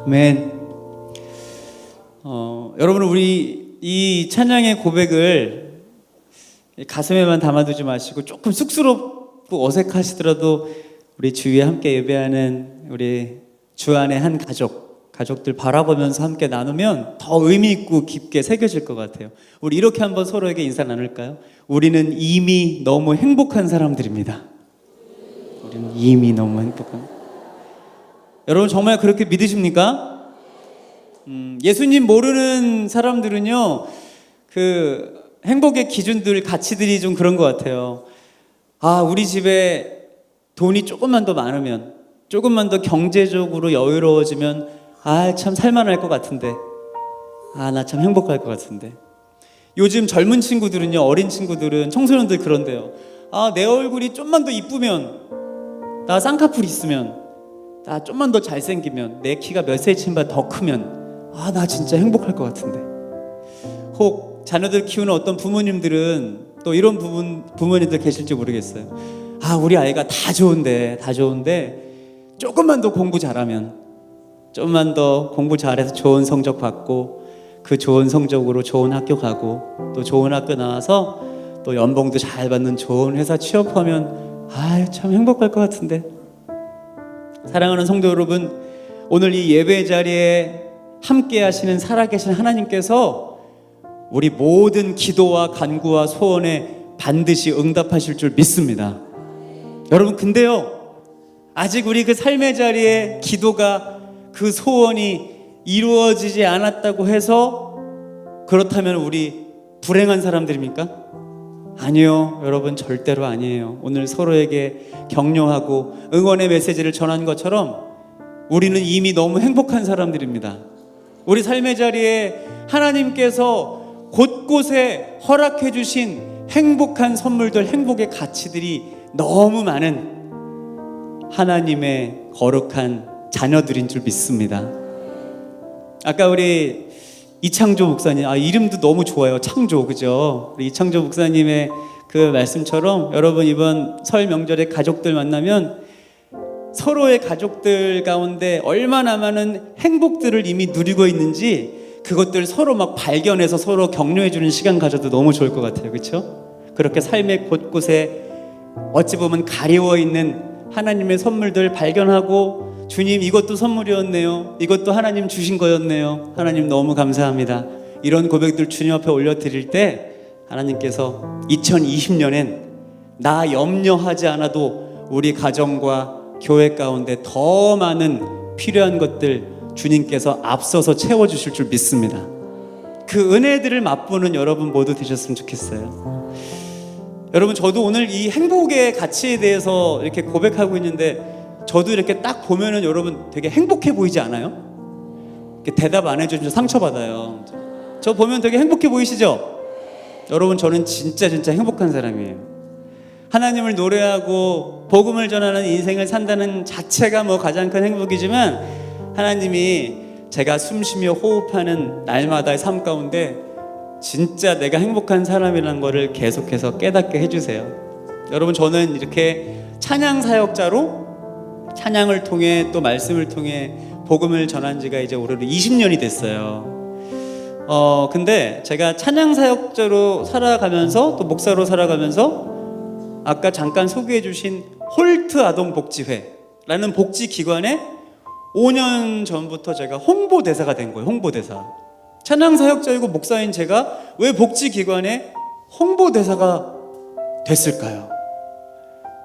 아멘. 여러분 우리 이 찬양의 고백을 가슴에만 담아두지 마시고 조금 쑥스럽고 어색하시더라도 우리 주위에 함께 예배하는 우리 주 안의 한 가족들 바라보면서 함께 나누면 더 의미 있고 깊게 새겨질 것 같아요. 우리 이렇게 한번 서로에게 인사 나눌까요? 우리는 이미 너무 행복한 사람들입니다. 우리는 이미 너무 행복한. 여러분 정말 그렇게 믿으십니까? 예수님 모르는 사람들은요, 그 행복의 기준들, 가치들이 좀 그런 것 같아요. 아, 우리 집에 돈이 조금만 더 많으면, 조금만 더 경제적으로 여유로워지면, 아, 참 살만할 것 같은데, 아, 나 참 행복할 것 같은데. 요즘 젊은 친구들은요, 어린 친구들은, 청소년들 그런데요. 아, 내 얼굴이 좀만 더 이쁘면, 나 쌍꺼풀 있으면, 나 좀만 더 잘생기면, 내 키가 몇 cm만 더 크면, 아, 나 진짜 행복할 것 같은데. 혹 자녀들 키우는 어떤 부모님들은 또 이런 부모님들 계실지 모르겠어요. 아, 우리 아이가 다 좋은데 조금만 더 공부 잘하면, 조금만 더 공부 잘해서 좋은 성적 받고, 그 좋은 성적으로 좋은 학교 가고, 또 좋은 학교 나와서 또 연봉도 잘 받는 좋은 회사 취업하면, 아, 참 행복할 것 같은데. 사랑하는 성도 여러분, 오늘 이 예배 자리에 함께 하시는 살아계신 하나님께서 우리 모든 기도와 간구와 소원에 반드시 응답하실 줄 믿습니다. 여러분, 근데요, 아직 우리 그 삶의 자리에 기도가, 그 소원이 이루어지지 않았다고 해서 그렇다면 우리 불행한 사람들입니까? 아니요, 여러분, 절대로 아니에요. 오늘 서로에게 격려하고 응원의 메시지를 전한 것처럼 우리는 이미 너무 행복한 사람들입니다. 우리 삶의 자리에 하나님께서 곳곳에 허락해 주신 행복한 선물들, 행복의 가치들이 너무 많은 하나님의 거룩한 자녀들인 줄 믿습니다. 아까 우리 이창조 목사님, 이름도 너무 좋아요. 창조, 그죠? 우리 이창조 목사님의 그 말씀처럼 여러분 이번 설 명절에 가족들 만나면 서로의 가족들 가운데 얼마나 많은 행복들을 이미 누리고 있는지 그것들 서로 막 발견해서 서로 격려해주는 시간 가져도 너무 좋을 것 같아요. 그렇죠? 그렇게 삶의 곳곳에 어찌 보면 가리워 있는 하나님의 선물들 발견하고, 주님 이것도 선물이었네요, 이것도 하나님 주신 거였네요, 하나님 너무 감사합니다, 이런 고백들 주님 앞에 올려드릴 때 하나님께서 2020년엔 나 염려하지 않아도 우리 가정과 교회 가운데 더 많은 필요한 것들 주님께서 앞서서 채워주실 줄 믿습니다. 그 은혜들을 맛보는 여러분 모두 되셨으면 좋겠어요. 여러분, 저도 오늘 이 행복의 가치에 대해서 이렇게 고백하고 있는데, 저도 이렇게 딱 보면은 여러분 되게 행복해 보이지 않아요? 이렇게 대답 안 해주면 상처받아요. 저 보면 되게 행복해 보이시죠? 여러분, 저는 진짜 행복한 사람이에요. 하나님을 노래하고 복음을 전하는 인생을 산다는 자체가 뭐 가장 큰 행복이지만, 하나님이 제가 숨쉬며 호흡하는 날마다의 삶 가운데 진짜 내가 행복한 사람이라는 거를 계속해서 깨닫게 해주세요. 여러분, 저는 이렇게 찬양 사역자로 찬양을 통해 또 말씀을 통해 복음을 전한 지가 이제 올해로 20년이 됐어요. 근데 제가 찬양 사역자로 살아가면서 또 목사로 살아가면서 아까 잠깐 소개해 주신 홀트 아동복지회라는 복지기관에 5년 전부터 제가 홍보대사가 된 거예요. 홍보대사. 찬양사역자이고 목사인 제가 왜 복지기관에 홍보대사가 됐을까요?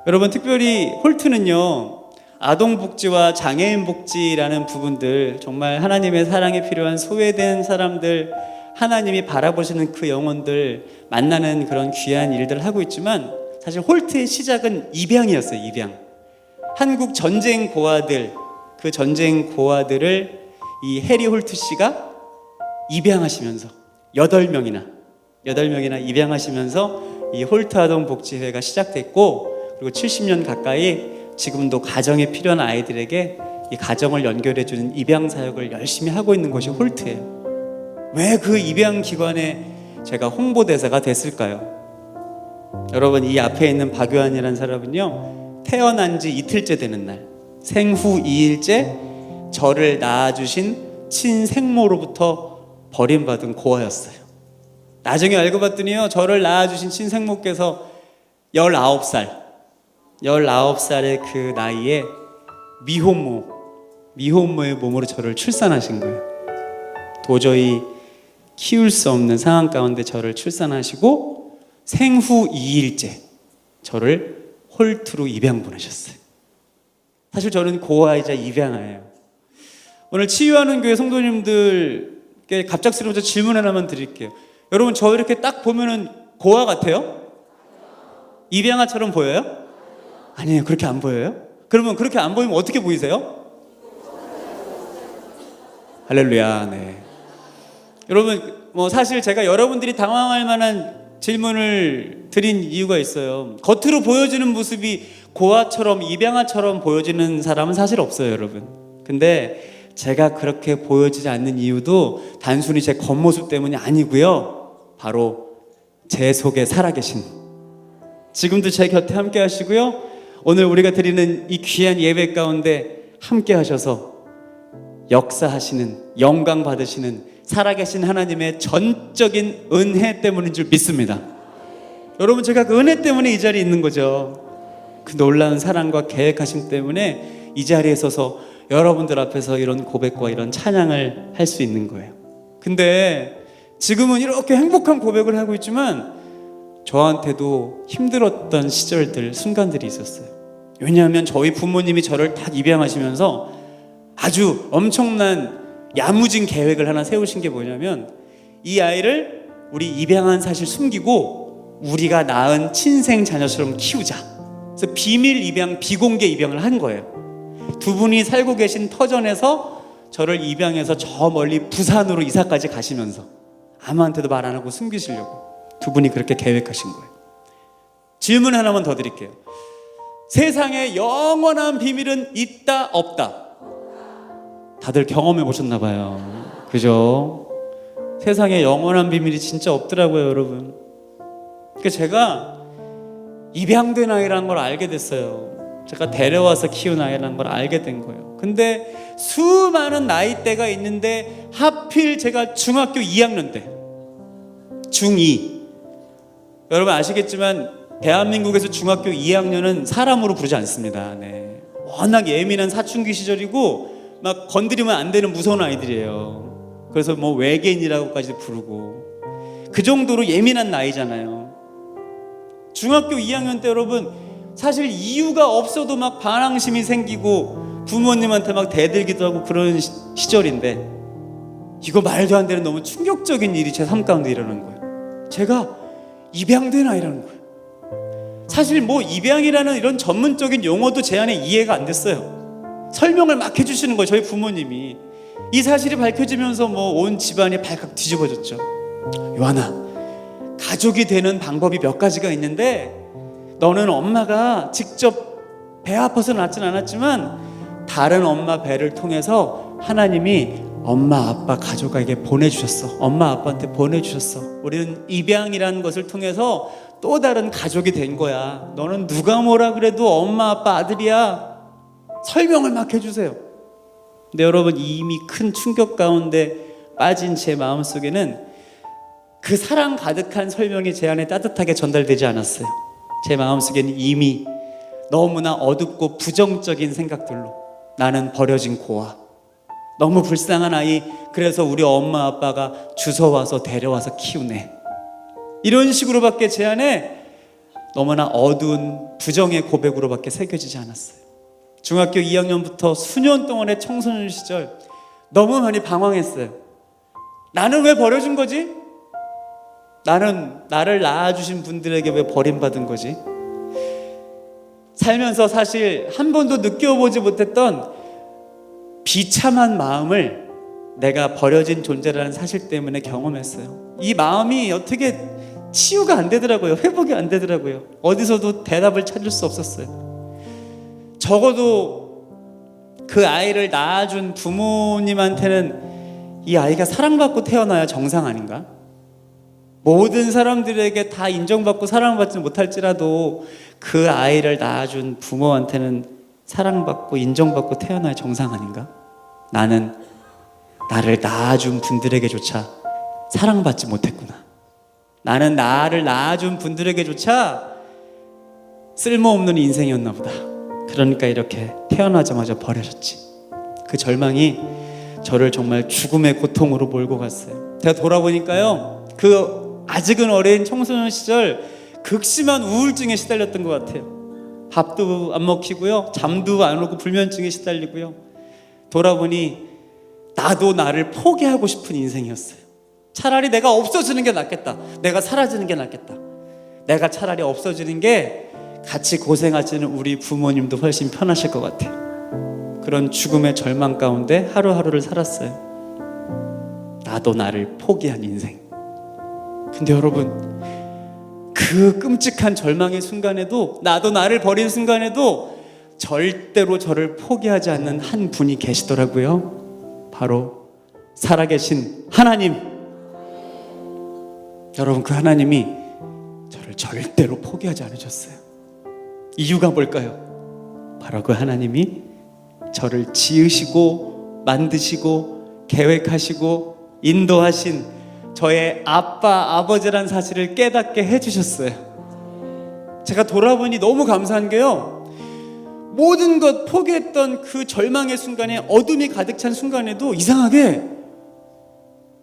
여러분, 특별히 홀트는요, 아동복지와 장애인복지라는 부분들, 정말 하나님의 사랑이 필요한 소외된 사람들, 하나님이 바라보시는 그 영혼들 만나는 그런 귀한 일들을 하고 있지만, 사실 홀트의 시작은 입양이었어요. 입양. 한국 전쟁 고아들, 그 전쟁 고아들을 이 해리 홀트 씨가 입양하시면서 8명이나 입양하시면서 이 홀트 아동 복지회가 시작됐고, 그리고 70년 가까이 지금도 가정에 필요한 아이들에게 이 가정을 연결해주는 입양 사역을 열심히 하고 있는 것이 홀트예요. 왜 그 입양 기관에 제가 홍보대사가 됐을까요? 여러분, 이 앞에 있는 박유한이라는 사람은요, 태어난 지 이틀째 되는 날, 생후 2일째 저를 낳아주신 친생모로부터 버림받은 고아였어요. 나중에 알고 봤더니요, 저를 낳아주신 친생모께서 19살의 그 나이에 미혼모의 몸으로 저를 출산하신 거예요. 도저히 키울 수 없는 상황 가운데 저를 출산하시고 생후 2일째 저를 홀트로 입양 보내셨어요. 사실 저는 고아이자 입양아예요. 오늘 치유하는 교회 성도님들께 갑작스러워서 질문 하나만 드릴게요. 여러분, 저 이렇게 딱 보면은 고아 같아요? 입양아처럼 보여요? 아니에요. 그렇게 안 보여요? 그러면 그렇게 안 보이면 어떻게 보이세요? 할렐루야. 네. 여러분, 사실 제가 여러분들이 당황할 만한 질문을 드린 이유가 있어요. 겉으로 보여지는 모습이 고아처럼 입양아처럼 보여지는 사람은 사실 없어요, 여러분. 근데 제가 그렇게 보여지지 않는 이유도 단순히 제 겉모습 때문이 아니고요. 바로 제 속에 살아계신, 지금도 제 곁에 함께 하시고요, 오늘 우리가 드리는 이 귀한 예배 가운데 함께 하셔서 역사하시는, 영광 받으시는 살아계신 하나님의 전적인 은혜 때문인 줄 믿습니다. 여러분, 제가 그 은혜 때문에 이 자리에 있는 거죠. 그 놀라운 사랑과 계획하심 때문에 이 자리에 서서 여러분들 앞에서 이런 고백과 이런 찬양을 할 수 있는 거예요. 근데 지금은 이렇게 행복한 고백을 하고 있지만 저한테도 힘들었던 시절들, 순간들이 있었어요. 왜냐하면 저희 부모님이 저를 딱 입양하시면서 아주 엄청난 야무진 계획을 하나 세우신 게 뭐냐면, 이 아이를 우리 입양한 사실 숨기고 우리가 낳은 친생 자녀처럼 키우자. 그래서 비밀 입양, 비공개 입양을 한 거예요. 두 분이 살고 계신 터전에서 저를 입양해서 저 멀리 부산으로 이사까지 가시면서 아무한테도 말 안 하고 숨기시려고 두 분이 그렇게 계획하신 거예요. 질문 하나만 더 드릴게요. 세상에 영원한 비밀은 있다, 없다? 다들 경험해 보셨나 봐요. 그죠? 세상에 영원한 비밀이 진짜 없더라고요, 여러분. 그러니까 제가 입양된 아이라는 걸 알게 됐어요. 제가 데려와서 키운 아이라는 걸 알게 된 거예요. 근데 수많은 나이대가 있는데 하필 제가 중학교 2학년 때, 중2, 여러분 아시겠지만 대한민국에서 중학교 2학년은 사람으로 부르지 않습니다. 네. 워낙 예민한 사춘기 시절이고 막 건드리면 안 되는 무서운 아이들이에요. 그래서 뭐 외계인이라고까지 부르고 그 정도로 예민한 나이잖아요. 중학교 2학년 때 여러분, 사실 이유가 없어도 막 반항심이 생기고 부모님한테 막 대들기도 하고 그런 시절인데, 이거 말도 안 되는 너무 충격적인 일이 제 삶 가운데 일어난 거예요. 제가 입양된 아이라는 거예요. 사실 뭐 입양이라는 이런 전문적인 용어도 제 안에 이해가 안 됐어요. 설명을 막 해주시는 거예요, 저희 부모님이. 이 사실이 밝혀지면서 뭐 온 집안이 발칵 뒤집어졌죠. 요한아, 가족이 되는 방법이 몇 가지가 있는데 너는 엄마가 직접 배 아파서 낳진 않았지만 다른 엄마 배를 통해서 하나님이 엄마 아빠 가족에게 보내주셨어. 엄마 아빠한테 보내주셨어. 우리는 입양이라는 것을 통해서 또 다른 가족이 된 거야. 너는 누가 뭐라 그래도 엄마 아빠 아들이야. 설명을 막 해주세요. 근데 여러분, 이미 큰 충격 가운데 빠진 제 마음속에는 그 사랑 가득한 설명이 제 안에 따뜻하게 전달되지 않았어요. 제 마음속에는 이미 너무나 어둡고 부정적인 생각들로, 나는 버려진 고아, 너무 불쌍한 아이, 그래서 우리 엄마 아빠가 주워와서 데려와서 키우네, 이런 식으로밖에 제 안에 너무나 어두운 부정의 고백으로밖에 새겨지지 않았어요. 중학교 2학년부터 수년 동안의 청소년 시절 너무 많이 방황했어요. 나는 왜 버려진 거지? 나는 나를 낳아주신 분들에게 왜 버림받은 거지? 살면서 사실 한 번도 느껴보지 못했던 비참한 마음을 내가 버려진 존재라는 사실 때문에 경험했어요. 이 마음이 어떻게 치유가 안 되더라고요. 회복이 안 되더라고요. 어디서도 대답을 찾을 수 없었어요. 적어도 그 아이를 낳아준 부모님한테는 이 아이가 사랑받고 태어나야 정상 아닌가? 모든 사람들에게 다 인정받고 사랑받지 못할지라도 그 아이를 낳아준 부모한테는 사랑받고 인정받고 태어나야 정상 아닌가? 나는 나를 낳아준 분들에게조차 사랑받지 못했구나. 나는 나를 낳아준 분들에게조차 쓸모없는 인생이었나 보다. 그러니까 이렇게 태어나자마자 버려졌지. 그 절망이 저를 정말 죽음의 고통으로 몰고 갔어요. 제가 돌아보니까요, 그 아직은 어린 청소년 시절 극심한 우울증에 시달렸던 것 같아요. 밥도 안 먹히고요, 잠도 안 오고 불면증에 시달리고요. 돌아보니 나도 나를 포기하고 싶은 인생이었어요. 차라리 내가 없어지는 게 낫겠다. 내가 사라지는 게 낫겠다. 내가 차라리 없어지는 게 같이 고생하시는 우리 부모님도 훨씬 편하실 것 같아요. 그런 죽음의 절망 가운데 하루하루를 살았어요. 나도 나를 포기한 인생. 근데 여러분, 그 끔찍한 절망의 순간에도, 나도 나를 버린 순간에도 절대로 저를 포기하지 않는 한 분이 계시더라고요. 바로 살아계신 하나님. 여러분, 그 하나님이 저를 절대로 포기하지 않으셨어요. 이유가 뭘까요? 바로 그 하나님이 저를 지으시고 만드시고 계획하시고 인도하신 저의 아빠, 아버지란 사실을 깨닫게 해주셨어요. 제가 돌아보니 너무 감사한 게요, 모든 것 포기했던 그 절망의 순간에, 어둠이 가득 찬 순간에도 이상하게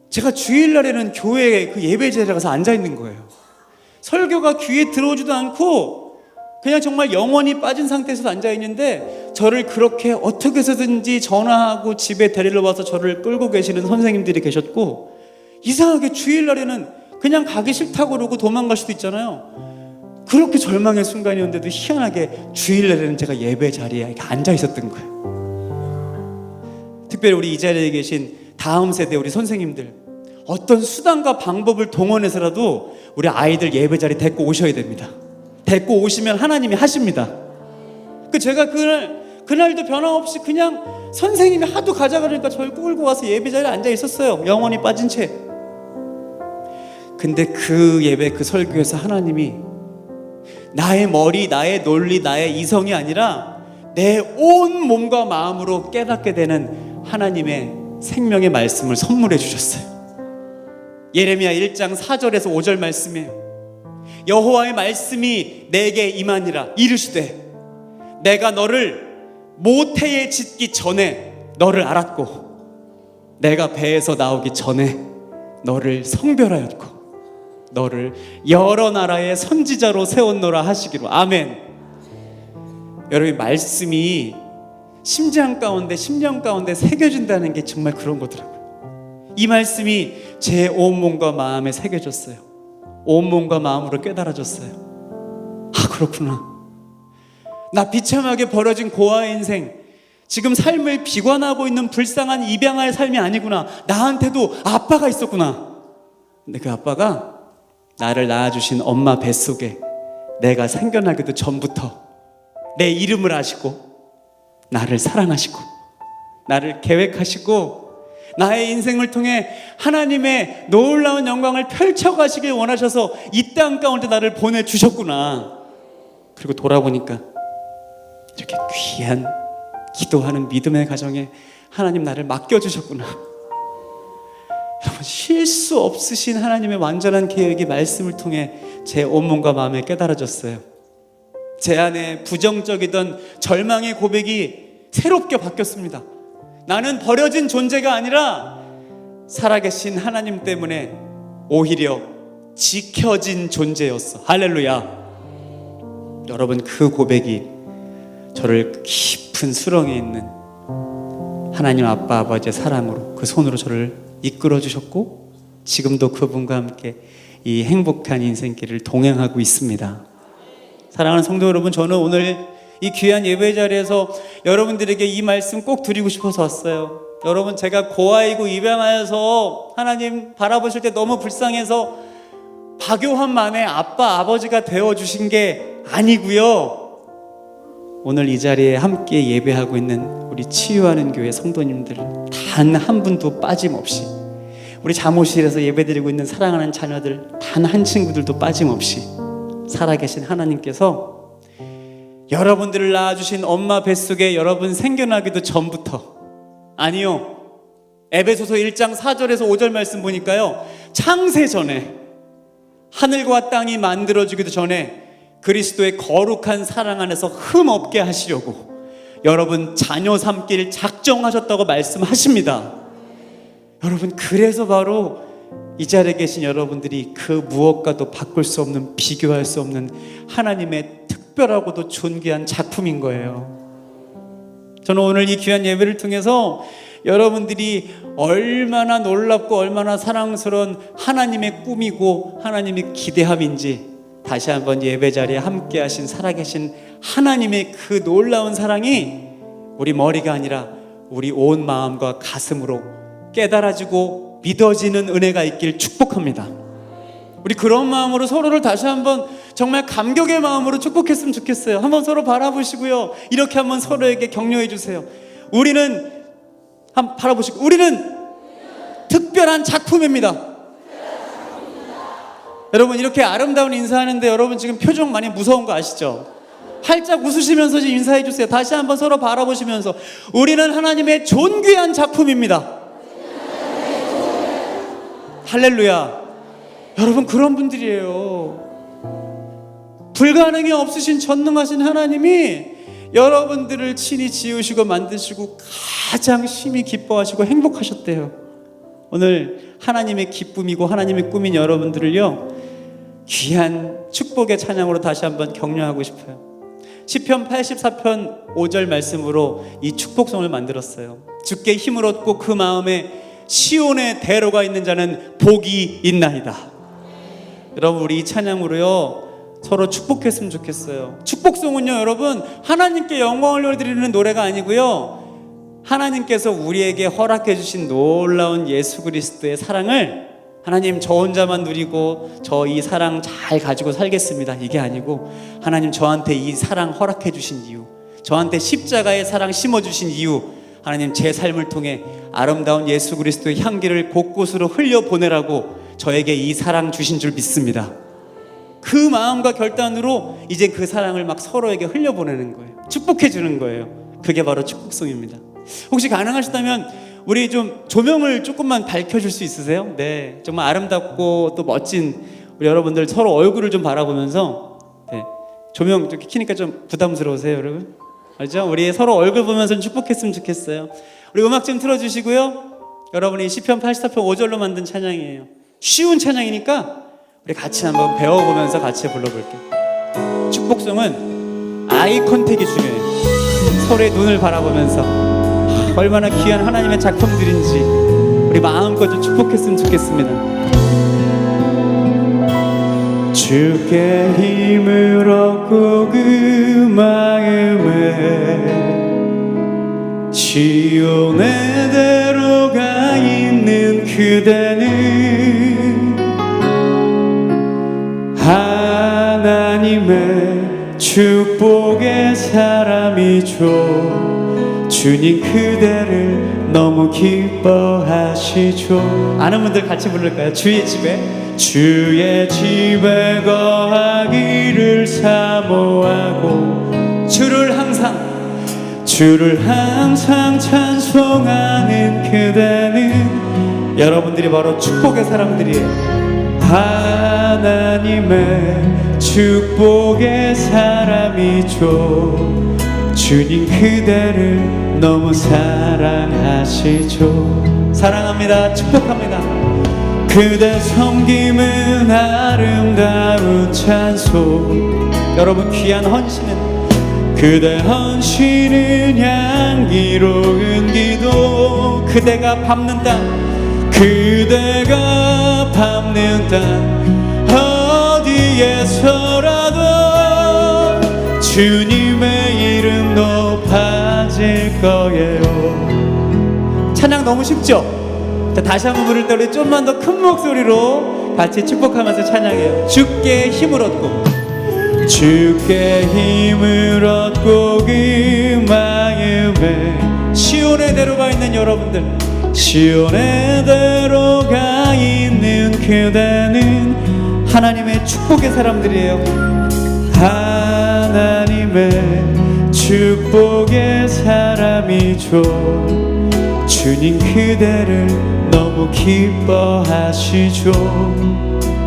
제가 주일날에는 교회에 그 예배자리에 가서 앉아있는 거예요. 설교가 귀에 들어오지도 않고 그냥 정말 영원히 빠진 상태에서 앉아있는데, 저를 그렇게 어떻게 해서든지 전화하고 집에 데리러 와서 저를 끌고 계시는 선생님들이 계셨고, 이상하게 주일날에는 그냥 가기 싫다고 그러고 도망갈 수도 있잖아요. 그렇게 절망의 순간이었는데도 희한하게 주일날에는 제가 예배 자리에 앉아 있었던 거예요. 특별히 우리 이 자리에 계신 다음 세대 우리 선생님들, 어떤 수단과 방법을 동원해서라도 우리 아이들 예배 자리 데리고 오셔야 됩니다. 데리고 오시면 하나님이 하십니다. 제가 그날도 변함없이 그냥 선생님이 하도 가자 그러니까 저를 끌고 와서 예배 자리에 앉아 있었어요. 영원히 빠진 채. 근데 그 예배, 그 설교에서 하나님이 나의 머리, 나의 논리, 나의 이성이 아니라 내 온 몸과 마음으로 깨닫게 되는 하나님의 생명의 말씀을 선물해 주셨어요. 예레미야 1장 4절에서 5절 말씀이에요. 여호와의 말씀이 내게 임하니라. 이르시되 내가 너를 모태에 짓기 전에 너를 알았고, 내가 배에서 나오기 전에 너를 성별하였고, 너를 여러 나라의 선지자로 세웠노라 하시기로. 아멘. 여러분, 말씀이 심장 가운데, 심령 가운데 새겨진다는 게 정말 그런 거더라고요. 이 말씀이 제 온몸과 마음에 새겨졌어요. 온몸과 마음으로 깨달아졌어요. 아, 그렇구나. 나 비참하게 벌어진 고아의 인생, 지금 삶을 비관하고 있는 불쌍한 입양아의 삶이 아니구나. 나한테도 아빠가 있었구나. 근데 그 아빠가 나를 낳아주신 엄마 뱃속에 내가 생겨나기도 전부터 내 이름을 아시고 나를 사랑하시고 나를 계획하시고 나의 인생을 통해 하나님의 놀라운 영광을 펼쳐가시길 원하셔서 이 땅 가운데 나를 보내주셨구나. 그리고 돌아보니까 이렇게 귀한 기도하는 믿음의 가정에 하나님 나를 맡겨주셨구나. 여러분, 실수 없으신 하나님의 완전한 계획이 말씀을 통해 제 온몸과 마음에 깨달아졌어요. 제 안에 부정적이던 절망의 고백이 새롭게 바뀌었습니다. 나는 버려진 존재가 아니라 살아계신 하나님 때문에 오히려 지켜진 존재였어. 할렐루야. 여러분, 그 고백이 저를 깊은 수렁에 있는 하나님 아빠 아버지의 사랑으로, 그 손으로 저를 이끌어 주셨고, 지금도 그분과 함께 이 행복한 인생길을 동행하고 있습니다. 사랑하는 성도 여러분, 저는 오늘 이 귀한 예배 자리에서 여러분들에게 이 말씀 꼭 드리고 싶어서 왔어요. 여러분, 제가 고아이고 입양하여서 하나님 바라보실 때 너무 불쌍해서 박요한만의 아빠, 아버지가 되어주신 게 아니고요. 오늘 이 자리에 함께 예배하고 있는 우리 치유하는 교회 성도님들 단 한 분도 빠짐없이, 우리 잠옷실에서 예배드리고 있는 사랑하는 자녀들 단 한 친구들도 빠짐없이 살아계신 하나님께서 여러분들을 낳아주신 엄마 뱃속에 여러분 생겨나기도 전부터, 아니요, 에베소서 1장 4절에서 5절 말씀 보니까요, 창세 전에, 하늘과 땅이 만들어지기도 전에 그리스도의 거룩한 사랑 안에서 흠 없게 하시려고 여러분 자녀 삼길 작정하셨다고 말씀하십니다. 여러분, 그래서 바로 이 자리에 계신 여러분들이 그 무엇과도 바꿀 수 없는, 비교할 수 없는 하나님의 특별하고도 존귀한 작품인 거예요. 저는 오늘 이 귀한 예배를 통해서 여러분들이 얼마나 놀랍고 얼마나 사랑스러운 하나님의 꿈이고 하나님의 기대함인지 다시 한번 예배 자리에 함께 하신 살아계신 하나님의 그 놀라운 사랑이 우리 머리가 아니라 우리 온 마음과 가슴으로 깨달아지고 믿어지는 은혜가 있길 축복합니다. 우리 그런 마음으로 서로를 다시 한번 정말 감격의 마음으로 축복했으면 좋겠어요. 한번 서로 바라보시고요, 이렇게 한번 서로에게 격려해 주세요. 우리는 한번 바라보시고, 우리는 특별한 작품입니다. 여러분, 이렇게 아름다운 인사하는데 여러분 지금 표정 많이 무서운 거 아시죠? 활짝 웃으시면서 인사해 주세요. 다시 한번 서로 바라보시면서, 우리는 하나님의 존귀한 작품입니다. 할렐루야. 여러분, 그런 분들이에요. 불가능이 없으신 전능하신 하나님이 여러분들을 친히 지으시고 만드시고 가장 심히 기뻐하시고 행복하셨대요. 오늘 하나님의 기쁨이고 하나님의 꿈인 여러분들을요, 귀한 축복의 찬양으로 다시 한번 격려하고 싶어요. 시편 84편 5절 말씀으로 이 축복송을 만들었어요. 주께 힘을 얻고 그 마음에 시온의 대로가 있는 자는 복이 있나이다. 여러분, 우리 이 찬양으로요 서로 축복했으면 좋겠어요. 축복송은요, 여러분, 하나님께 영광을 올려드리는 노래가 아니고요, 하나님께서 우리에게 허락해 주신 놀라운 예수 그리스도의 사랑을, 하나님 저 혼자만 누리고 저 이 사랑 잘 가지고 살겠습니다, 이게 아니고, 하나님 저한테 이 사랑 허락해 주신 이유, 저한테 십자가의 사랑 심어주신 이유, 하나님 제 삶을 통해 아름다운 예수 그리스도의 향기를 곳곳으로 흘려보내라고 저에게 이 사랑 주신 줄 믿습니다. 그 마음과 결단으로 이제 그 사랑을 막 서로에게 흘려보내는 거예요. 축복해 주는 거예요. 그게 바로 축복송입니다. 혹시 가능하시다면 우리 좀 조명을 조금만 밝혀줄 수 있으세요? 네, 정말 아름답고 또 멋진 우리 여러분들 서로 얼굴을 좀 바라보면서, 네, 조명 이렇게 켜니까 좀 부담스러우세요, 여러분? 알죠? 우리 서로 얼굴 보면서 축복했으면 좋겠어요. 우리 음악 좀 틀어주시고요. 여러분이 시편 84편 5절로 만든 찬양이에요. 쉬운 찬양이니까 우리 같이 한번 배워보면서 같이 불러볼게요. 축복송은 아이 컨택이 중요해요. 서로의 눈을 바라보면서 얼마나 귀한 하나님의 작품들인지 우리 마음껏 좀 축복했으면 좋겠습니다. 주께 힘을 얻고 그 마음에 시온의 대로가 있는 그대는 하나님의 축복의 사람이죠. 주님 그대를 너무 기뻐하시죠. 아는 분들 같이 부를까요? 주의 집에 거하기를 사모하고 주를 항상 찬송하는 그대는 여러분들이 바로 축복의 사람들이에요. 하나님의 축복의 사람이죠. 주님 그대를 너무 사랑하시죠. 사랑합니다. 축복합니다. 그대 섬김은 아름다운 찬송. 여러분, 귀한 헌신은, 그대 헌신은 향기로운 기도. 그대가 밟는 땅, 그대가 밟는 땅 어디에서라도 주님의 이름 높아질 거예요. 찬양 너무 쉽죠? 자, 다시 한번 부를 때 우리 좀만 더 큰 목소리로 같이 축복하면서 찬양해요. 주께 힘을 얻고, 주께 힘을 얻고 그 마음에 시온의 대로가 있는 여러분들, 시온의 대로가 있는 그대는 하나님의 축복의 사람들이에요. 하나님의 축복의 사람이죠. 주님 그대를 너무 기뻐하시죠.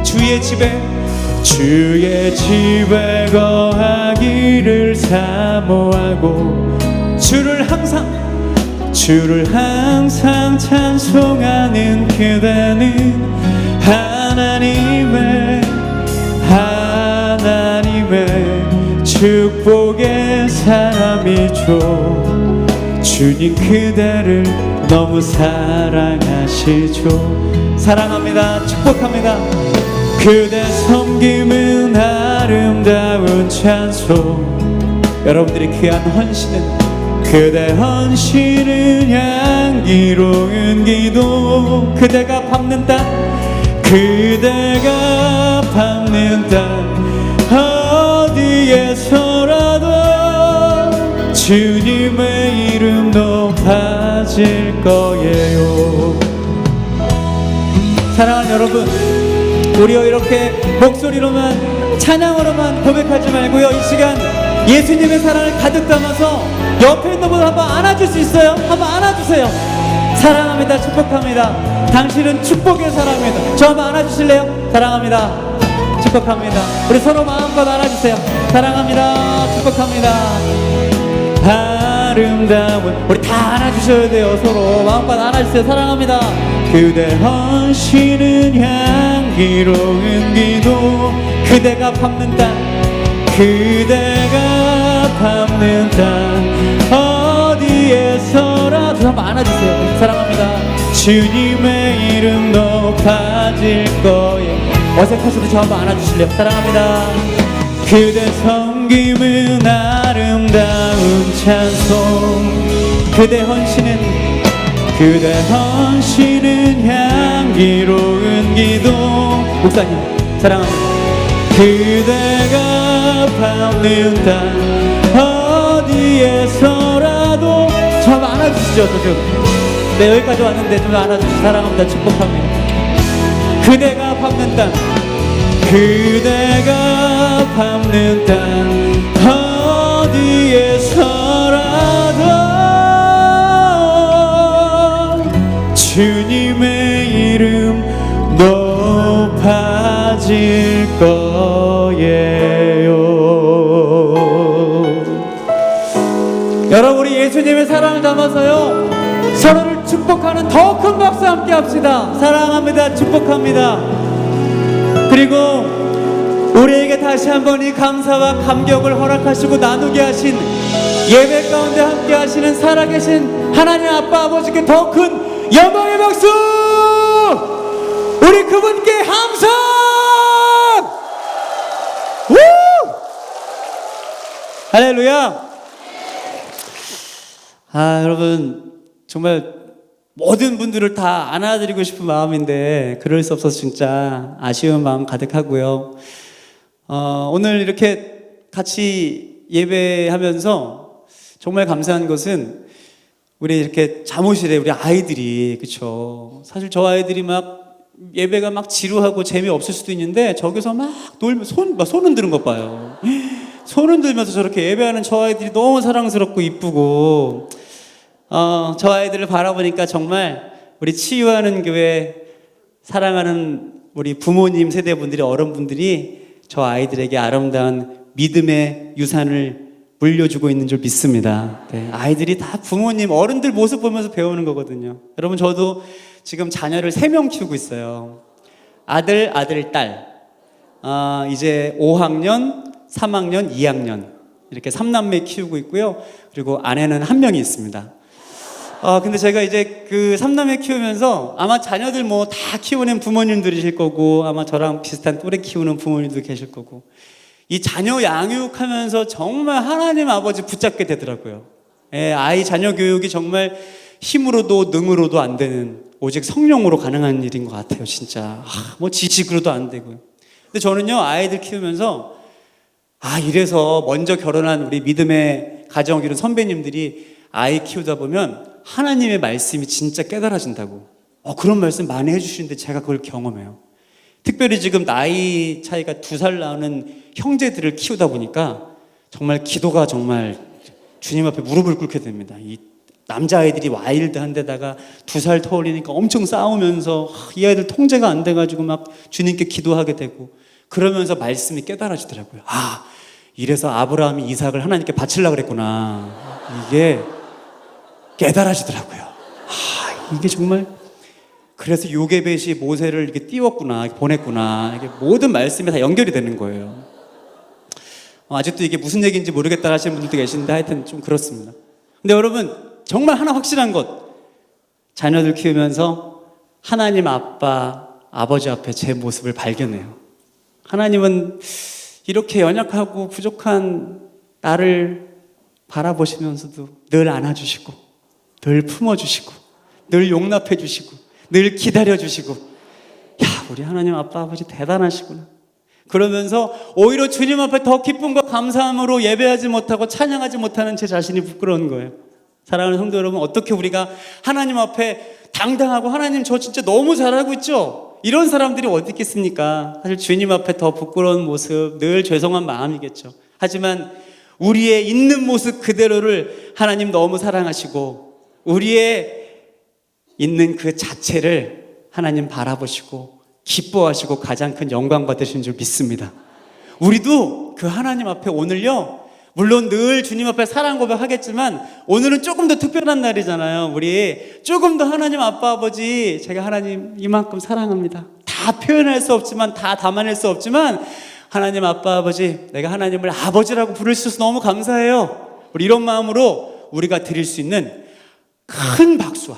주의 집에 거하기를 사모하고 주를 항상 찬송하는 그대는 하나님의 축복의 사람이죠. 주님 그대를 너무 사랑하시죠. 사랑합니다. 축복합니다. 그대 섬김은 아름다운 찬송. 여러분들이 귀한 헌신은, 그대 헌신은 향기로운 기도. 그대가 밟는 땅 어디에서라도 주님의 이름 높아질 거예요. 사랑하는 여러분, 우리요 이렇게 목소리로만 찬양으로만 고백하지 말고요, 이 시간 예수님의 사랑을 가득 담아서 옆에 있는 분 한번 안아줄 수 있어요? 한번 안아주세요. 사랑합니다. 축복합니다. 당신은 축복의 사람입니다. 저 한번 안아주실래요? 사랑합니다. 축복합니다. 우리 서로 마음껏 안아주세요. 사랑합니다. 축복합니다. 아름다운, 우리 다 안아주셔야 돼요. 서로 마음껏 안아주세요. 사랑합니다. 그대 헌신은 향기로운 기도. 그대가 밟는 땅 어디에서라도 한번 안아주세요. 사랑합니다. 주님의 이름 높아질 거예요. 어색하셔도 저 한번 안아주실래요? 사랑합니다. 그대 섬김은 아름다운 찬송. 그대 헌신은 향기로운 기도. 목사님 사랑합니다. 그대가 밟는 땅 어디에서라도 저 한번 안아주시죠. 네, 여기까지 왔는데 좀 안아주시죠. 사랑합니다. 축복합니다. 그대가 밟는 땅 어디에서라도 주님의 이름 높아질 거예요. 여러분, 우리 예수님의 사랑을 담아서요 서로를 축복하는 더 큰 박수 함께 합시다. 사랑합니다. 축복합니다. 그리고 우리에게 다시 한번 이 감사와 감격을 허락하시고 나누게 하신, 예배 가운데 함께 하시는 살아계신 하나님 아빠 아버지께 더 큰 영광의 박수! 우리 그분께 함성! 우! 할렐루야! 여러분, 정말 모든 분들을 다 안아드리고 싶은 마음인데 그럴 수 없어서 진짜 아쉬운 마음 가득하고요. 오늘 이렇게 같이 예배하면서 정말 감사한 것은 우리 이렇게 잠옷실에 우리 아이들이, 그쵸, 사실 저 아이들이 막 예배가 막 지루하고 재미없을 수도 있는데 저기서 막 놀면 손 흔드는 것 봐요. 손 흔들면서 저렇게 예배하는 저 아이들이 너무 사랑스럽고 이쁘고, 저 아이들을 바라보니까 정말 우리 치유하는 교회 사랑하는 우리 부모님 세대분들이, 어른분들이 저 아이들에게 아름다운 믿음의 유산을 물려주고 있는 줄 믿습니다. 네, 아이들이 다 부모님, 어른들 모습 보면서 배우는 거거든요. 여러분, 저도 지금 자녀를 3명 키우고 있어요. 아들, 딸. 이제 5학년, 3학년, 2학년 이렇게 3남매 키우고 있고요. 그리고 아내는 1명이 있습니다. 근데 제가 이제 그 3남매 키우면서 아마 자녀들 뭐 다 키우는 부모님들이실 거고, 아마 저랑 비슷한 또래 키우는 부모님도 계실 거고, 이 자녀 양육하면서 정말 하나님 아버지 붙잡게 되더라고요. 아이 자녀 교육이 정말 힘으로도 능으로도 안 되는 오직 성령으로 가능한 일인 것 같아요, 진짜. 뭐 지식으로도 안 되고요. 근데 저는요, 아이들 키우면서 이래서 먼저 결혼한 우리 믿음의 가정 이룬 선배님들이 아이 키우다 보면 하나님의 말씀이 진짜 깨달아진다고. 그런 말씀 많이 해주시는데 제가 그걸 경험해요. 특별히 지금 나이 차이가 2살 나는 형제들을 키우다 보니까 정말 기도가 정말 주님 앞에 무릎을 꿇게 됩니다. 이 남자아이들이 와일드한 데다가 2살 터울리니까 엄청 싸우면서 이 아이들 통제가 안 돼가지고 막 주님께 기도하게 되고, 그러면서 말씀이 깨달아지더라고요. 이래서 아브라함이 이삭을 하나님께 바치려고 그랬구나. 이게 깨달아지더라고요. 이게 정말, 그래서 요게벳이 모세를 이렇게 띄웠구나, 보냈구나. 이게 모든 말씀이 다 연결이 되는 거예요. 아직도 이게 무슨 얘기인지 모르겠다 하시는 분들도 계신데 하여튼 좀 그렇습니다. 근데 여러분, 정말 하나 확실한 것, 자녀들 키우면서 하나님 아버지 앞에 제 모습을 발견해요. 하나님은 이렇게 연약하고 부족한 나를 바라보시면서도 늘 안아주시고, 늘 품어주시고, 늘 용납해주시고, 늘 기다려주시고, 우리 하나님 아버지 대단하시구나. 그러면서 오히려 주님 앞에 더 기쁨과 감사함으로 예배하지 못하고 찬양하지 못하는 제 자신이 부끄러운 거예요. 사랑하는 성도 여러분, 어떻게 우리가 하나님 앞에 당당하고 하나님 저 진짜 너무 잘하고 있죠? 이런 사람들이 어디 있겠습니까? 사실 주님 앞에 더 부끄러운 모습, 늘 죄송한 마음이겠죠. 하지만 우리의 있는 모습 그대로를 하나님 너무 사랑하시고, 우리의 있는 그 자체를 하나님 바라보시고 기뻐하시고 가장 큰 영광 받으신 줄 믿습니다. 우리도 그 하나님 앞에 오늘요, 물론 늘 주님 앞에 사랑 고백하겠지만 오늘은 조금 더 특별한 날이잖아요. 우리 조금 더 하나님 아버지, 제가 하나님 이만큼 사랑합니다. 다 표현할 수 없지만, 다 담아낼 수 없지만, 하나님 아버지, 내가 하나님을 아버지라고 부를 수 있어서 너무 감사해요. 우리 이런 마음으로 우리가 드릴 수 있는 큰 박수와,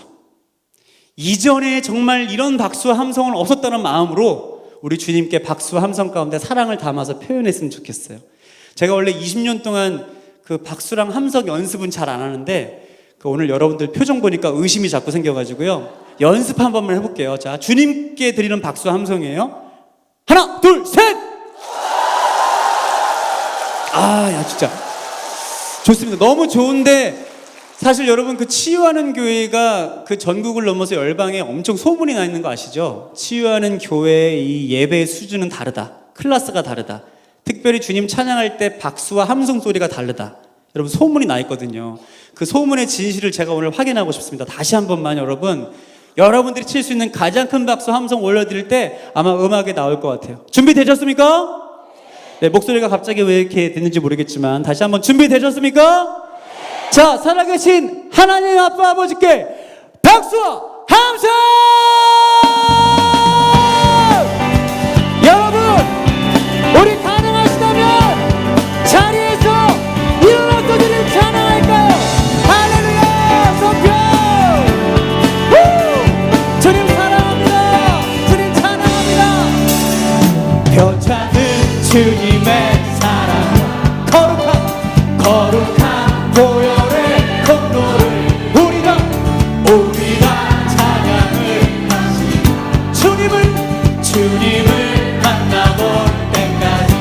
이전에 정말 이런 박수와 함성은 없었다는 마음으로 우리 주님께 박수와 함성 가운데 사랑을 담아서 표현했으면 좋겠어요. 제가 원래 20년 동안 그 박수랑 함성 연습은 잘 안 하는데, 오늘 여러분들 표정 보니까 의심이 자꾸 생겨가지고요, 연습 한 번만 해볼게요. 자, 주님께 드리는 박수와 함성이에요. 하나, 둘, 셋! 진짜 좋습니다. 너무 좋은데, 사실 여러분, 그 치유하는 교회가 그 전국을 넘어서 열방에 엄청 소문이 나 있는 거 아시죠? 치유하는 교회의 이 예배의 수준은 다르다, 클래스가 다르다, 특별히 주님 찬양할 때 박수와 함성 소리가 다르다, 여러분 소문이 나 있거든요. 그 소문의 진실을 제가 오늘 확인하고 싶습니다. 다시 한 번만 여러분들이 칠 수 있는 가장 큰 박수 함성 올려드릴 때 아마 음악에 나올 것 같아요. 준비되셨습니까? 네, 목소리가 갑자기 왜 이렇게 됐는지 모르겠지만 다시 한번 준비되셨습니까? 자, 살아계신 하나님 아버지께 박수와 함성! 여러분, 우리 가능하시다면 자리에서 일어나서 주님 찬양할까요? 할렐루야! 성표! 주님 사랑합니다. 주님 찬양합니다. 표창은 주님의 사랑, 거룩한 보혈의 공로를 우리가 찬양을 하시, 주님을 만나볼 때까지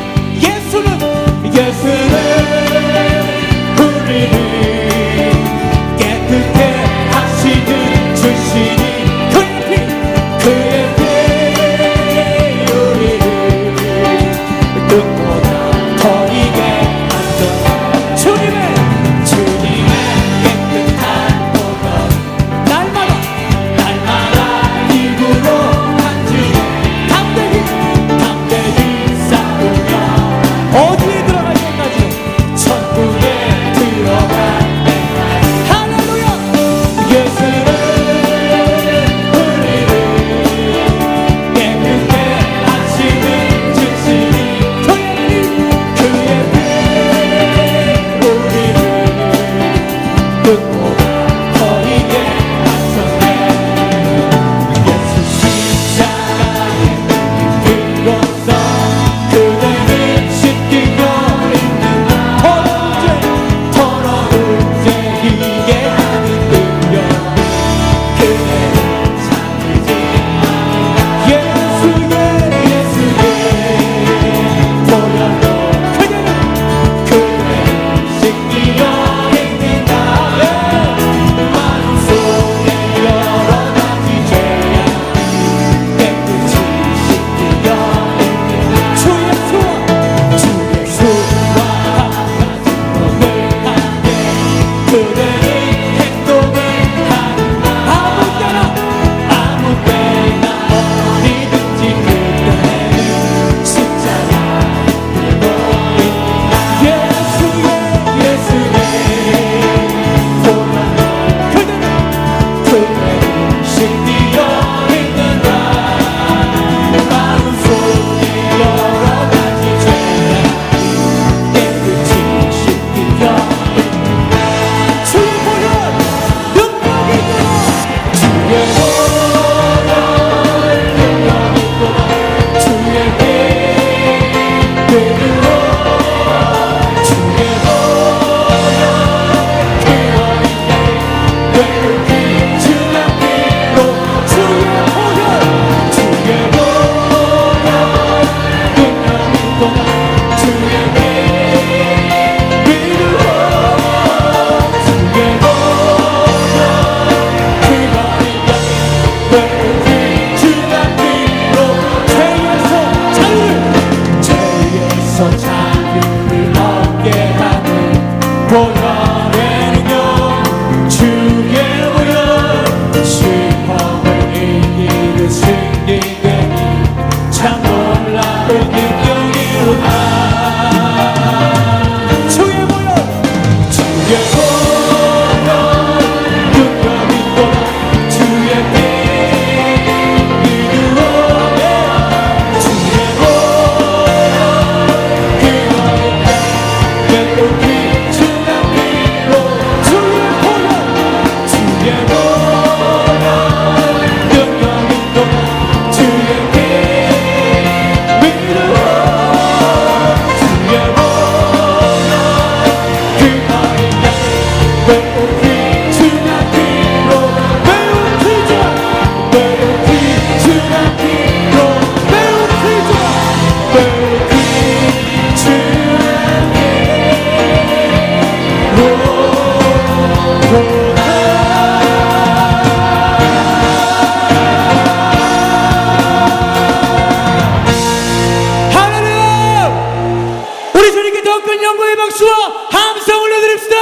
큰 영광의 박수와 함성 올려드립시다.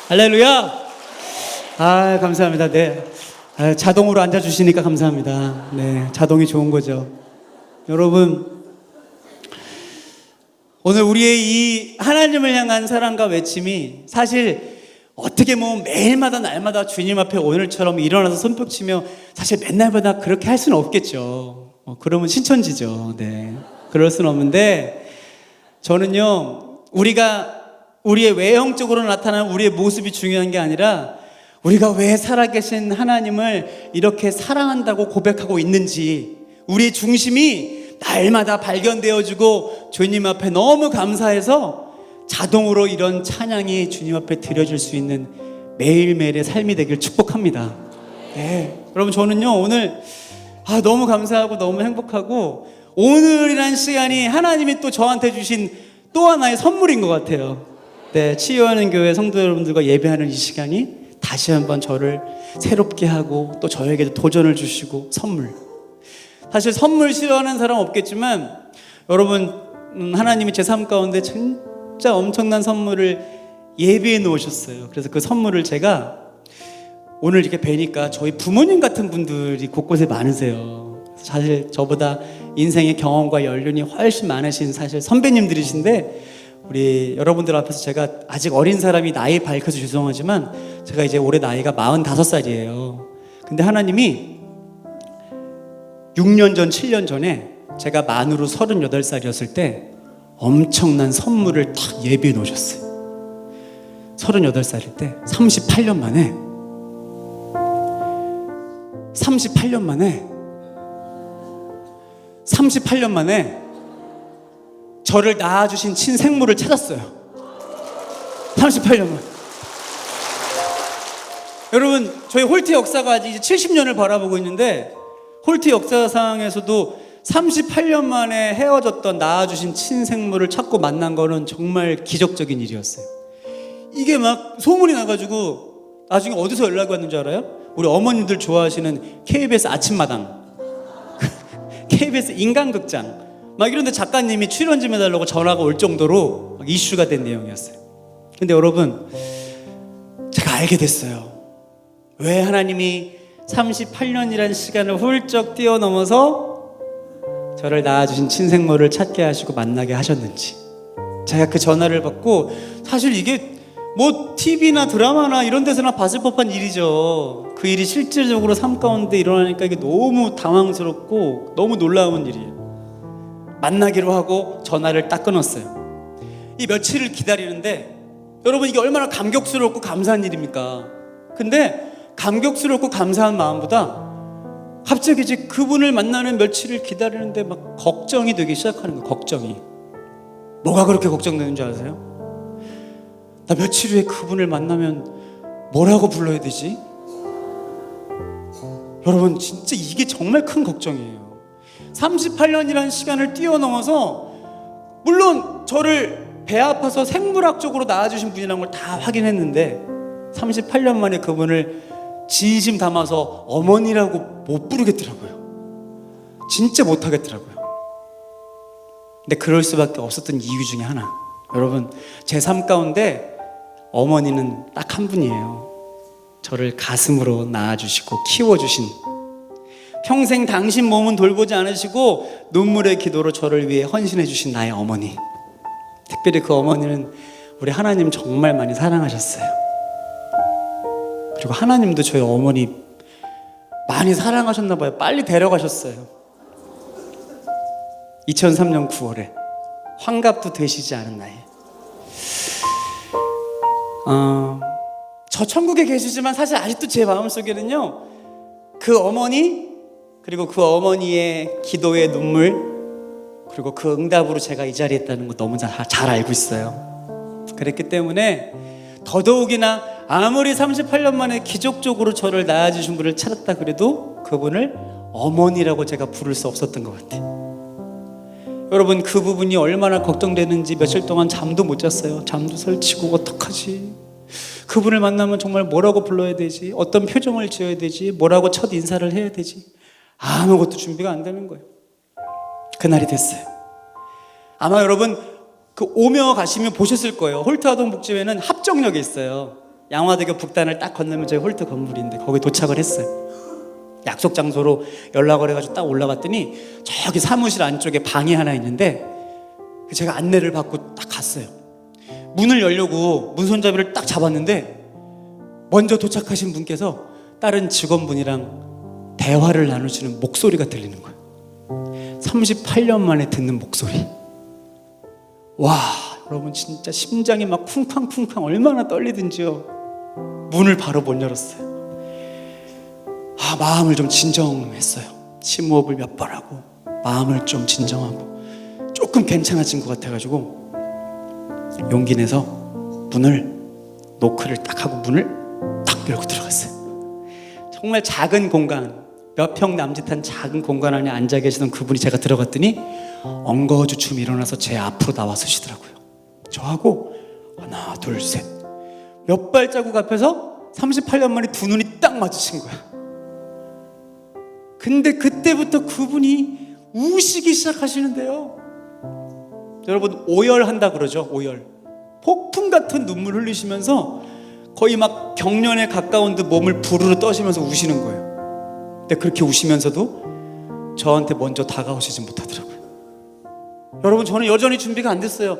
할렐루야. 아, 감사합니다. 네. 아, 자동으로 앉아주시니까 감사합니다. 네, 자동이 좋은 거죠. 여러분, 오늘 우리의 이 하나님을 향한 사랑과 외침이 사실 어떻게 보면 매일마다 날마다 주님 앞에 오늘처럼 일어나서 손뼉치며 사실 맨날마다 그렇게 할 수는 없겠죠. 그러면 신천지죠. 네, 그럴 수는 없는데 저는요, 우리가 우리의 외형적으로 나타나는 우리의 모습이 중요한 게 아니라 우리가 왜 살아계신 하나님을 이렇게 사랑한다고 고백하고 있는지 우리의 중심이 날마다 발견되어지고 주님 앞에 너무 감사해서 자동으로 이런 찬양이 주님 앞에 드려질 수 있는 매일매일의 삶이 되길 축복합니다. 네. 여러분, 저는요 오늘 너무 감사하고 너무 행복하고 오늘이란 시간이 하나님이 또 저한테 주신 또 하나의 선물인 것 같아요. 네, 치유하는 교회 성도 여러분들과 예배하는 이 시간이 다시 한번 저를 새롭게 하고 또 저에게도 도전을 주시고 선물. 사실 선물 싫어하는 사람 없겠지만 여러분, 하나님이 제 삶 가운데 진짜 엄청난 선물을 예비해 놓으셨어요. 그래서 그 선물을 제가 오늘 이렇게 뵈니까 저희 부모님 같은 분들이 곳곳에 많으세요. 사실 저보다 인생의 경험과 연륜이 훨씬 많으신 사실 선배님들이신데 우리 여러분들 앞에서 제가 아직 어린 사람이 나이 밝혀서 죄송하지만 제가 이제 올해 나이가 45살이에요. 근데 하나님이 6년 전, 7년 전에 제가 만으로 38살이었을 때 엄청난 선물을 딱 예비해 놓으셨어요. 38살일 때 38년 만에 저를 낳아주신 친생물을 찾았어요. 38년 만. 여러분, 저희 홀트 역사가 이제 70년을 바라보고 있는데 홀트 역사상에서도 38년 만에 헤어졌던 낳아주신 친생물을 찾고 만난 거는 정말 기적적인 일이었어요. 이게 막 소문이 나가지고 나중에 어디서 연락이 왔는지 알아요? 우리 어머님들 좋아하시는 KBS 아침마당, KBS 인간극장 막 이런데 작가님이 출연 좀 해달라고 전화가 올 정도로 막 이슈가 된 내용이었어요. 근데 여러분, 제가 알게 됐어요. 왜 하나님이 38년이라는 시간을 훌쩍 뛰어넘어서 저를 낳아주신 친생모를 찾게 하시고 만나게 하셨는지. 제가 그 전화를 받고 사실 이게 뭐 TV나 드라마나 이런 데서나 봤을 법한 일이죠. 그 일이 실질적으로 삶 가운데 일어나니까 이게 너무 당황스럽고 너무 놀라운 일이에요. 만나기로 하고 전화를 딱 끊었어요. 이 며칠을 기다리는데 여러분, 이게 얼마나 감격스럽고 감사한 일입니까? 근데 감격스럽고 감사한 마음보다 갑자기 이제 그분을 만나는 며칠을 기다리는데 막 걱정이 되기 시작하는 거예요. 걱정이. 뭐가 그렇게 걱정되는 줄 아세요? 나 며칠 후에 그분을 만나면 뭐라고 불러야 되지? 여러분, 진짜 이게 정말 큰 걱정이에요. 38년이라는 시간을 뛰어넘어서 물론 저를 배 아파서 생물학적으로 낳아주신 분이라는 걸 다 확인했는데 38년 만에 그분을 진심 담아서 어머니라고 못 부르겠더라고요. 진짜 못 하겠더라고요. 근데 그럴 수밖에 없었던 이유 중에 하나, 여러분, 제 삶 가운데 어머니는 딱 한 분이에요. 저를 가슴으로 낳아주시고 키워주신, 평생 당신 몸은 돌보지 않으시고 눈물의 기도로 저를 위해 헌신해 주신 나의 어머니. 특별히 그 어머니는 우리 하나님 정말 많이 사랑하셨어요. 그리고 하나님도 저희 어머니 많이 사랑하셨나 봐요. 빨리 데려가셨어요. 2003년 9월에 환갑도 되시지 않은 나이에. 저 천국에 계시지만 사실 아직도 제 마음속에는요, 그 어머니, 그리고 그 어머니의 기도의 눈물, 그리고 그 응답으로 제가 이 자리에 있다는 거 너무 잘 알고 있어요. 그랬기 때문에 더더욱이나 아무리 38년 만에 기적적으로 저를 낳아주신 분을 찾았다 그래도 그분을 어머니라고 제가 부를 수 없었던 것 같아요. 여러분, 그 부분이 얼마나 걱정되는지 며칠 동안 잠도 못 잤어요. 잠도 설치고 어떡하지? 그분을 만나면 정말 뭐라고 불러야 되지? 어떤 표정을 지어야 되지? 뭐라고 첫 인사를 해야 되지? 아무것도 준비가 안 되는 거예요. 그날이 됐어요. 아마 여러분 그 오며 가시면 보셨을 거예요. 홀트아동 복지회는 합정역에 있어요. 양화대교 북단을 딱 건너면 저희 홀트 건물인데 거기 도착을 했어요. 약속 장소로 연락을 해가지고 딱 올라갔더니 저기 사무실 안쪽에 방이 하나 있는데 제가 안내를 받고 딱 갔어요. 문을 열려고 문 손잡이를 딱 잡았는데 먼저 도착하신 분께서 다른 직원분이랑 대화를 나누시는 목소리가 들리는 거예요. 38년 만에 듣는 목소리. 와, 여러분 진짜 심장이 막 쿵쾅쿵쾅 얼마나 떨리든지요. 문을 바로 못 열었어요. 마음을 좀 진정했어요. 심호흡을 몇 번 하고 마음을 좀 진정하고 조금 괜찮아진 것 같아가지고 용기 내서 문을 노크를 딱 하고 문을 딱 열고 들어갔어요. 정말 작은 공간, 몇 평 남짓한 작은 공간 안에 앉아 계시던 그분이 제가 들어갔더니 엉거주춤 일어나서 제 앞으로 나와 서시더라고요. 저하고 하나 둘 셋 몇 발자국 앞에서 38년 만에 두 눈이 딱 마주친 거야. 근데 그때부터 그분이 우시기 시작하시는데요. 여러분 오열한다 그러죠. 오열. 폭풍 같은 눈물 흘리시면서 거의 막 경련에 가까운 듯 몸을 부르르 떠시면서 우시는 거예요. 근데 그렇게 우시면서도 저한테 먼저 다가오시지 못하더라고요. 여러분 저는 여전히 준비가 안 됐어요.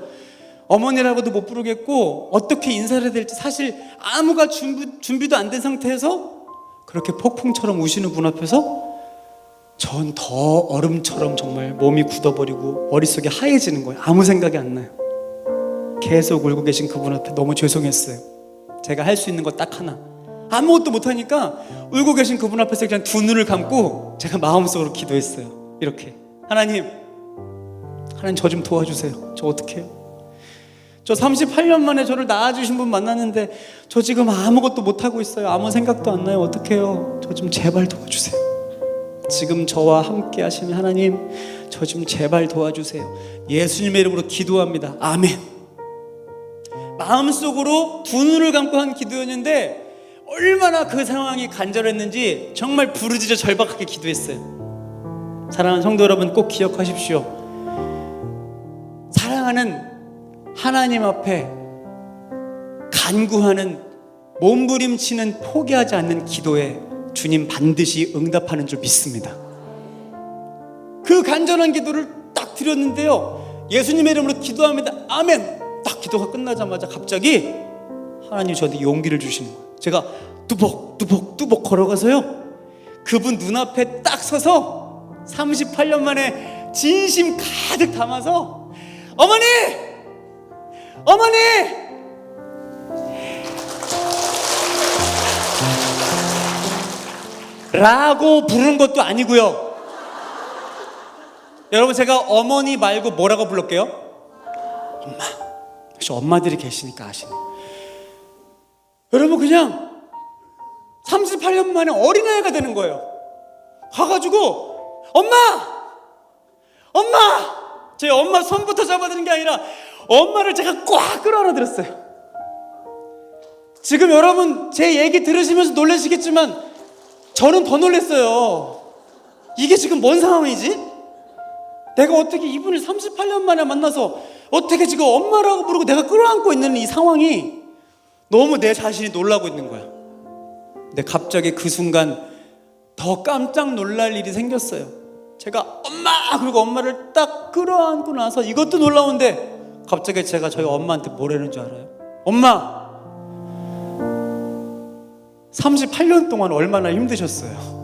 어머니라고도 못 부르겠고 어떻게 인사를 해야 될지 사실 아무가 준비도 안 된 상태에서 그렇게 폭풍처럼 우시는 분 앞에서 전 더 얼음처럼 정말 몸이 굳어버리고 머릿속이 하얘지는 거예요. 아무 생각이 안 나요. 계속 울고 계신 그분 앞에 너무 죄송했어요. 제가 할 수 있는 거 딱 하나, 아무것도 못하니까 울고 계신 그분 앞에서 그냥 두 눈을 감고 제가 마음속으로 기도했어요. 이렇게, 하나님 저 좀 도와주세요. 저 어떡해요? 저 38년 만에 저를 낳아주신 분 만났는데 저 지금 아무것도 못하고 있어요. 아무 생각도 안 나요. 어떡해요? 저 좀 제발 도와주세요. 지금 저와 함께 하시는 하나님, 저 좀 제발 도와주세요. 예수님의 이름으로 기도합니다. 아멘. 마음속으로 두 눈을 감고 한 기도였는데 얼마나 그 상황이 간절했는지 정말 부르짖어 절박하게 기도했어요. 사랑하는 성도 여러분, 꼭 기억하십시오. 사랑하는 하나님 앞에 간구하는, 몸부림치는, 포기하지 않는 기도에 주님 반드시 응답하는 줄 믿습니다. 그 간절한 기도를 딱 드렸는데요, 예수님의 이름으로 기도합니다. 아멘. 딱 기도가 끝나자마자 갑자기 하나님 저한테 용기를 주시는 거예요. 제가 뚜벅 걸어가서요, 그분 눈앞에 딱 서서 38년 만에 진심 가득 담아서 어머니 라고 부르는 것도 아니고요. 여러분 제가 어머니 말고 뭐라고 불렀게요? 엄마. 역시 엄마들이 계시니까 아시네. 여러분 그냥 38년 만에 어린아이가 되는 거예요. 가가지고 엄마! 제 엄마 손부터 잡아드는 게 아니라 엄마를 제가 꽉 끌어안아들었어요. 지금 여러분 제 얘기 들으시면서 놀라시겠지만 저는 더 놀랐어요. 이게 지금 뭔 상황이지? 내가 어떻게 이분을 38년 만에 만나서 어떻게 지금 엄마라고 부르고 내가 끌어안고 있는 이 상황이 너무 내 자신이 놀라고 있는 거야. 근데 갑자기 그 순간 더 깜짝 놀랄 일이 생겼어요. 제가 엄마! 그리고 엄마를 딱 끌어안고 나서 이것도 놀라운데 갑자기 제가 저희 엄마한테 뭐라는 줄 알아요? 엄마! 38년 동안 얼마나 힘드셨어요.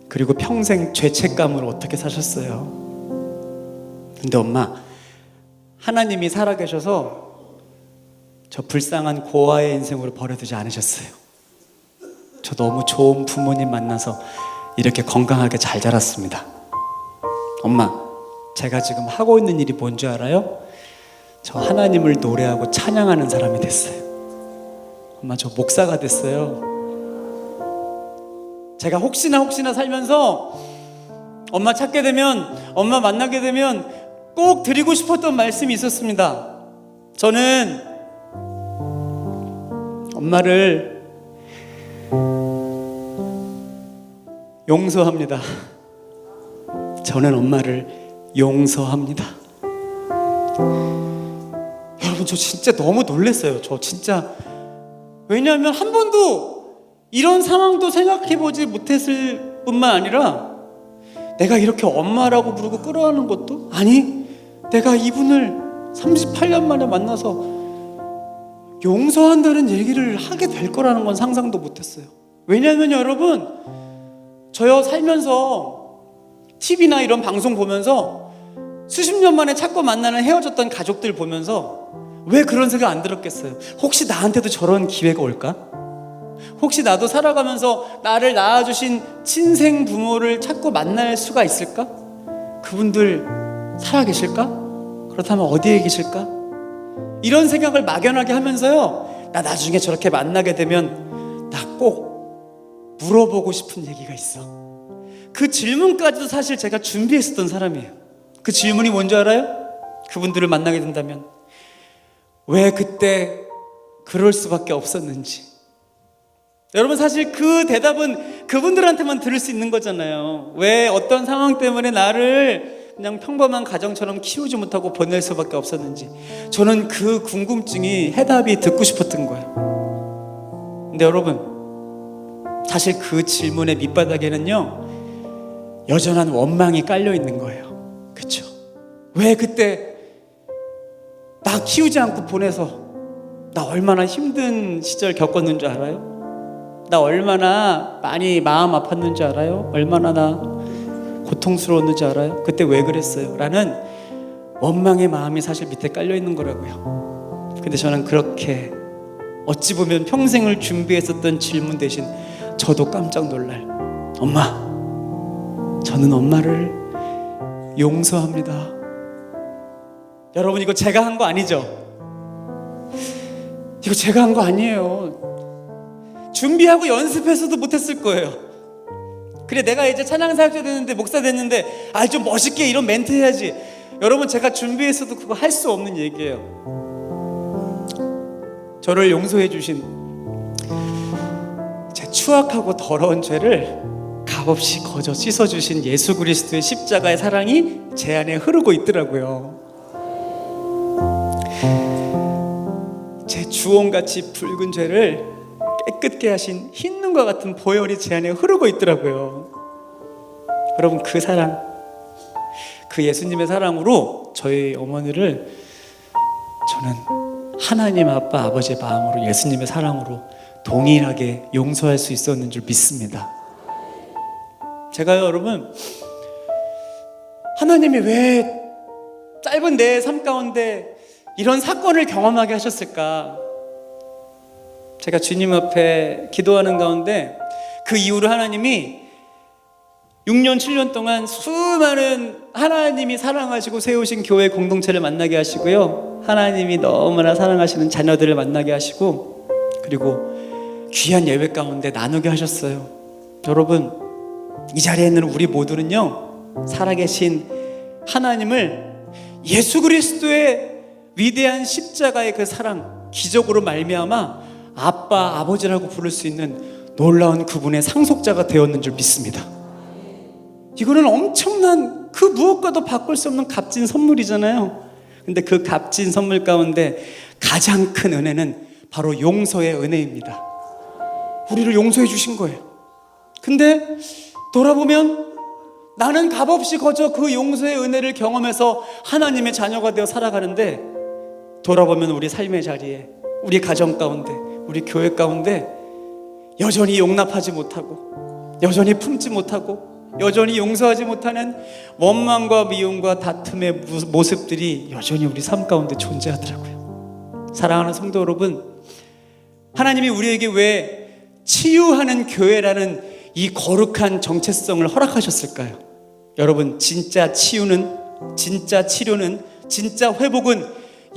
그리고 평생 죄책감으로 어떻게 사셨어요. 근데 엄마, 하나님이 살아계셔서 저 불쌍한 고아의 인생으로 버려두지 않으셨어요. 저 너무 좋은 부모님 만나서 이렇게 건강하게 잘 자랐습니다. 엄마, 제가 지금 하고 있는 일이 뭔지 알아요? 저 하나님을 노래하고 찬양하는 사람이 됐어요. 엄마, 저 목사가 됐어요. 제가 혹시나 살면서 엄마 찾게 되면, 엄마 만나게 되면 꼭 드리고 싶었던 말씀이 있었습니다. 저는 엄마를 용서합니다. 저는 엄마를 용서합니다. 여러분, 저 진짜 너무 놀랐어요. 저 진짜. 왜냐하면 한 번도 이런 상황도 생각해보지 못했을 뿐만 아니라 내가 이렇게 엄마라고 부르고 끌어안는 것도, 아니, 내가 이분을 38년 만에 만나서 용서한다는 얘기를 하게 될 거라는 건 상상도 못했어요. 왜냐하면 여러분, 저요 살면서 TV나 이런 방송 보면서 수십 년 만에 찾고 만나는 헤어졌던 가족들 보면서 왜 그런 생각 안 들었겠어요? 혹시 나한테도 저런 기회가 올까? 혹시 나도 살아가면서 나를 낳아주신 친생 부모를 찾고 만날 수가 있을까? 그분들 살아계실까? 그렇다면 어디에 계실까? 이런 생각을 막연하게 하면서요, 나 나중에 저렇게 만나게 되면 나 꼭 물어보고 싶은 얘기가 있어. 그 질문까지도 사실 제가 준비했었던 사람이에요. 그 질문이 뭔지 알아요? 그분들을 만나게 된다면 왜 그때 그럴 수밖에 없었는지. 여러분, 사실 그 대답은 그분들한테만 들을 수 있는 거잖아요. 왜 어떤 상황 때문에 나를 그냥 평범한 가정처럼 키우지 못하고 보낼 수밖에 없었는지. 저는 그 궁금증이 해답이 듣고 싶었던 거예요. 근데 여러분, 사실 그 질문의 밑바닥에는요, 여전한 원망이 깔려 있는 거예요. 그렇죠? 왜 그때 나 키우지 않고 보내서 나 얼마나 힘든 시절 겪었는 줄 알아요? 나 얼마나 많이 마음 아팠는 줄 알아요? 얼마나 나 고통스러웠는지 알아요? 그때 왜 그랬어요? 라는 원망의 마음이 사실 밑에 깔려 있는 거라고요. 근데 저는 그렇게 어찌 보면 평생을 준비했었던 질문 대신 저도 깜짝 놀랄, 엄마, 저는 엄마를 용서합니다. 여러분, 이거 제가 한 거 아니죠? 이거 제가 한 거 아니에요. 준비하고 연습해서도 못했을 거예요. 그래, 내가 이제 찬양사역자 됐는데, 목사 됐는데, 좀 멋있게 이런 멘트 해야지. 여러분, 제가 준비했어도 그거 할 수 없는 얘기예요. 저를 용서해 주신 제 추악하고 더러운 죄를 값없이 거저 씻어주신 예수 그리스도의 십자가의 사랑이 제 안에 흐르고 있더라고요. 제 주홍같이 붉은 죄를 깨끗게 하신 흰 눈과 같은 보혈이 제 안에 흐르고 있더라고요. 여러분, 그 사랑, 그 예수님의 사랑으로 저희 어머니를 저는 하나님 아빠 아버지의 마음으로, 예수님의 사랑으로 동일하게 용서할 수 있었는 줄 믿습니다. 제가요, 여러분, 하나님이 왜 짧은 내 삶 가운데 이런 사건을 경험하게 하셨을까? 제가 주님 앞에 기도하는 가운데 그 이후로 하나님이 6년, 7년 동안 수많은 하나님이 사랑하시고 세우신 교회 공동체를 만나게 하시고요, 하나님이 너무나 사랑하시는 자녀들을 만나게 하시고, 그리고 귀한 예배 가운데 나누게 하셨어요. 여러분, 이 자리에 있는 우리 모두는요, 살아계신 하나님을 예수 그리스도의 위대한 십자가의 그 사랑, 기적으로 말미암아 아빠, 아버지라고 부를 수 있는 놀라운 그분의 상속자가 되었는 줄 믿습니다. 이거는 엄청난, 그 무엇과도 바꿀 수 없는 값진 선물이잖아요. 근데 그 값진 선물 가운데 가장 큰 은혜는 바로 용서의 은혜입니다. 우리를 용서해 주신 거예요. 근데 돌아보면 나는 값없이 거저 그 용서의 은혜를 경험해서 하나님의 자녀가 되어 살아가는데, 돌아보면 우리 삶의 자리에, 우리 가정 가운데, 우리 교회 가운데 여전히 용납하지 못하고, 여전히 품지 못하고, 여전히 용서하지 못하는 원망과 미움과 다툼의 모습들이 여전히 우리 삶 가운데 존재하더라고요. 사랑하는 성도 여러분, 하나님이 우리에게 왜 치유하는 교회라는 이 거룩한 정체성을 허락하셨을까요? 여러분, 진짜 치유는, 진짜 치료는, 진짜 회복은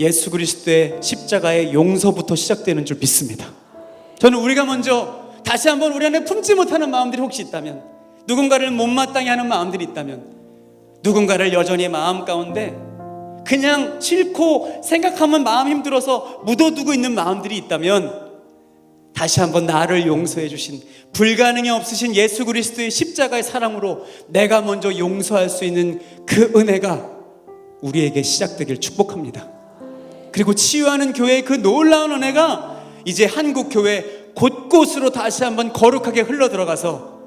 예수 그리스도의 십자가의 용서부터 시작되는 줄 믿습니다. 저는 우리가 먼저 다시 한번 우리 안에 품지 못하는 마음들이 혹시 있다면, 누군가를 못마땅해 하는 마음들이 있다면, 누군가를 여전히 마음 가운데 그냥 싫고 생각하면 마음 힘들어서 묻어두고 있는 마음들이 있다면, 다시 한번 나를 용서해 주신, 불가능이 없으신 예수 그리스도의 십자가의 사랑으로 내가 먼저 용서할 수 있는 그 은혜가 우리에게 시작되길 축복합니다. 그리고 치유하는 교회의 그 놀라운 은혜가 이제 한국 교회 곳곳으로 다시 한번 거룩하게 흘러 들어가서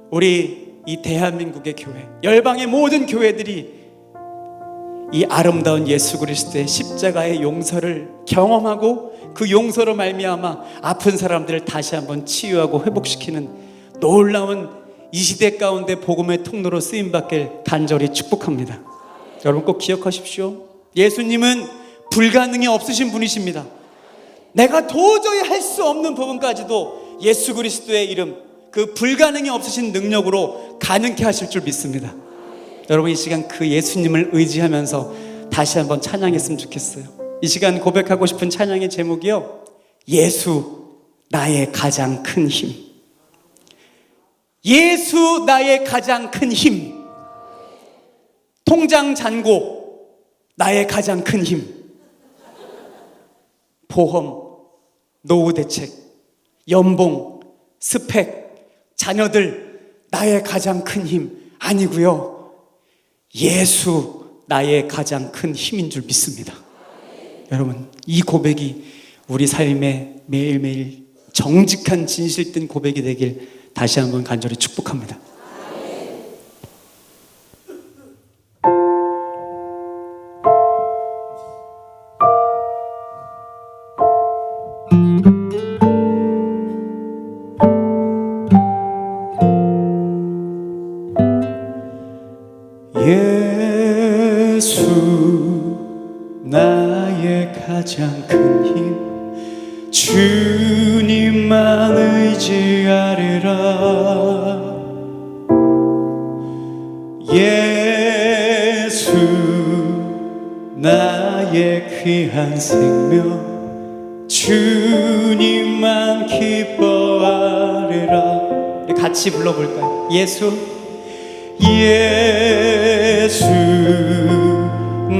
우리 이 대한민국의 교회, 열방의 모든 교회들이 이 아름다운 예수 그리스도의 십자가의 용서를 경험하고 그 용서로 말미암아 아픈 사람들을 다시 한번 치유하고 회복시키는 놀라운 이 시대 가운데 복음의 통로로 쓰임받길 간절히 축복합니다. 여러분 꼭 기억하십시오. 예수님은 불가능이 없으신 분이십니다. 내가 도저히 할 수 없는 부분까지도 예수 그리스도의 이름, 그 불가능이 없으신 능력으로 가능케 하실 줄 믿습니다. 여러분 이 시간 그 예수님을 의지하면서 다시 한번 찬양했으면 좋겠어요. 이 시간 고백하고 싶은 찬양의 제목이요, 예수 나의 가장 큰 힘. 예수 나의 가장 큰 힘. 통장 잔고 나의 가장 큰 힘. 보험, 노후 대책, 연봉, 스펙, 자녀들 나의 가장 큰 힘 아니고요, 예수 나의 가장 큰 힘인 줄 믿습니다. 여러분 이 고백이 우리 삶의 매일매일 정직한 진실된 고백이 되길 다시 한번 간절히 축복합니다. 예수 나의 가장 큰 힘, 주님만 의지하리라. 예수 나의 귀한 생명, 주님만 기뻐하리라. 우리 같이 불러볼까요? 예수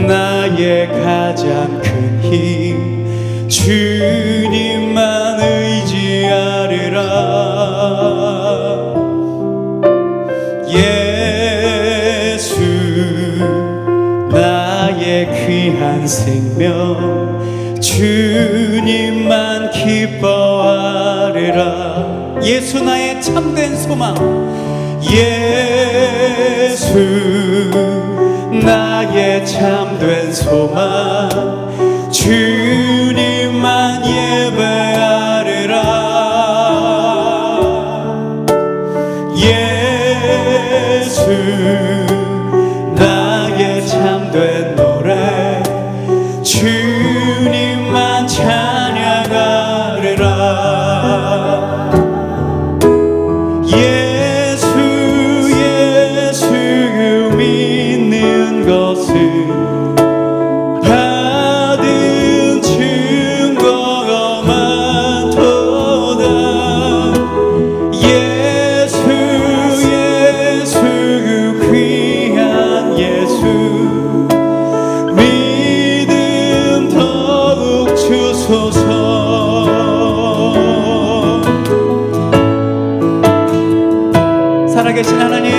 나의 가장 큰 힘, 주님만 의지하리라. 예수 나의 귀한 생명, 주님만 기뻐하리라. 예수 나의 참된 소망, 예수 나의 참된 소망, 주님만 예배하리라. 예수 나의 참된 노래, 주님만 찬양하리라. 예수 믿는 것은 받은 증거가 많도다. 예수 귀한 예수, 믿음 더욱 주소서. 살아계신 하나님,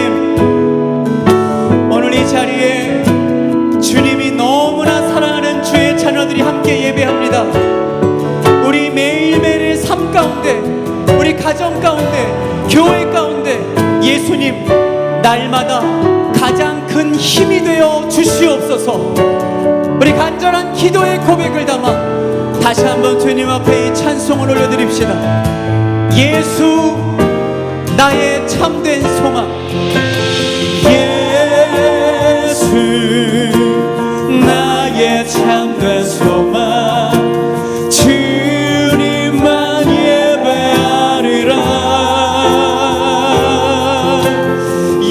오늘 이 자리에 주님이 너무나 사랑하는 주의 자녀들이 함께 예배합니다. 우리 매일매일의 삶 가운데, 우리 가정 가운데, 교회 가운데 예수님 날마다 가장 큰 힘이 되어 주시옵소서. 우리 간절한 기도의 고백을 담아 다시 한번 주님 앞에 이 찬송을 올려드립시다. 예수 나의 참된 소망, 예수 나의 참된 소망, 주님만 예배하리라.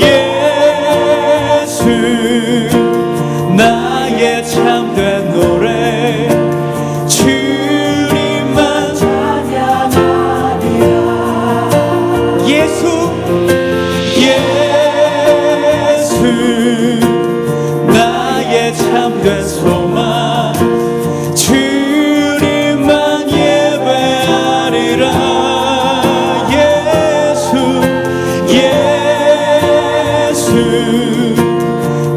예수 나의 참된 노래, 주님만 찬양하리라. 예수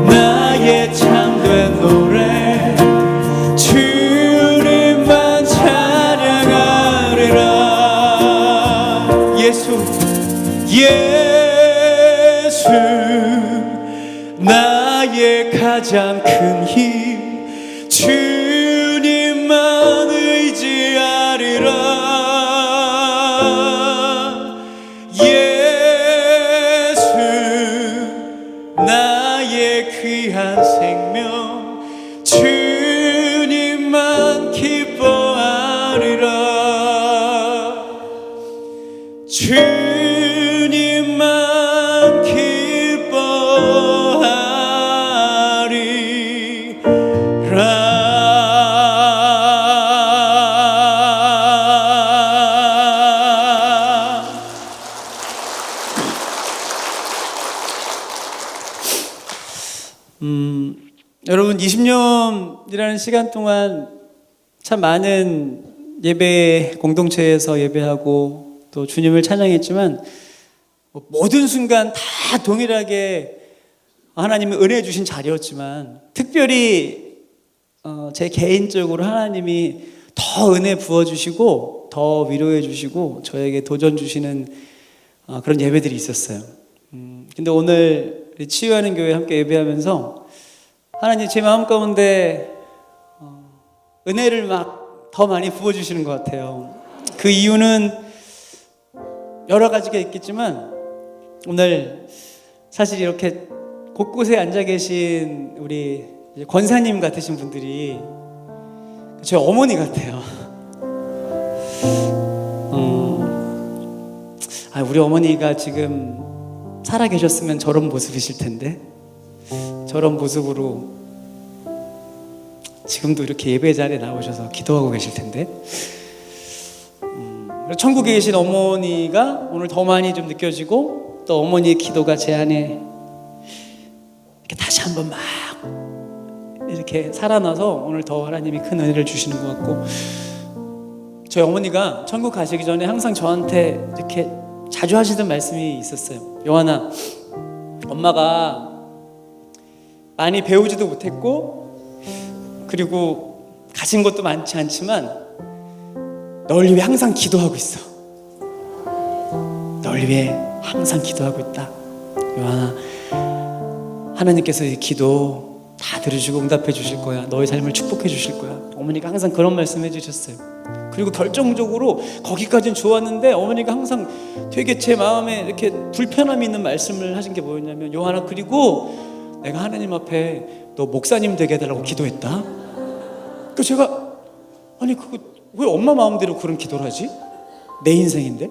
나의 참된 노래 주님만 찬양하리라. 예수 나의 가장 큰 힘 주님만 의지하리라. 예수 나의 귀한 생명 주님만 기뻐하리라. 주님만 기뻐하리라. 여러분 20년이라는 시간 동안 참 많은 예배 공동체에서 예배하고 또 주님을 찬양했지만 모든 순간 다 동일하게 하나님의 은혜 주신 자리였지만 특별히 제 개인적으로 하나님이 더 은혜 부어주시고 더 위로해 주시고 저에게 도전 주시는 그런 예배들이 있었어요. 근데 오늘 치유하는 교회 함께 예배하면서 하나님 제 마음 가운데 은혜를 막 더 많이 부어주시는 것 같아요. 그 이유는 여러 가지가 있겠지만 오늘 사실 이렇게 곳곳에 앉아 계신 우리 권사님 같으신 분들이 저희 어머니 같아요. 우리 어머니가 지금 살아 계셨으면 저런 모습이실 텐데 저런 모습으로 지금도 이렇게 예배 자리에 나오셔서 기도하고 계실 텐데 천국에 계신 어머니가 오늘 더 많이 좀 느껴지고 또 어머니의 기도가 제 안에 이렇게 다시 한번 막 이렇게 살아나서 오늘 더 하나님이 큰 은혜를 주시는 것 같고 저희 어머니가 천국 가시기 전에 항상 저한테 이렇게 자주 하시던 말씀이 있었어요. 요한아, 엄마가 많이 배우지도 못했고 그리고 가진 것도 많지 않지만 널 위해 항상 기도하고 있어. 널 위해 항상 기도하고 있다. 요한아, 하나님께서 이 기도 다 들으시고 응답해 주실 거야. 너의 삶을 축복해 주실 거야. 어머니가 항상 그런 말씀 해주셨어요. 그리고 결정적으로 거기까지는 좋았는데 어머니가 항상 되게 제 마음에 이렇게 불편함이 있는 말씀을 하신 게 뭐였냐면 요한아, 그리고 내가 하나님 앞에 너 목사님 되게 해달라고 기도했다. 그 제가 아니 그거 왜 엄마 마음대로 그런 기도를 하지? 내 인생인데?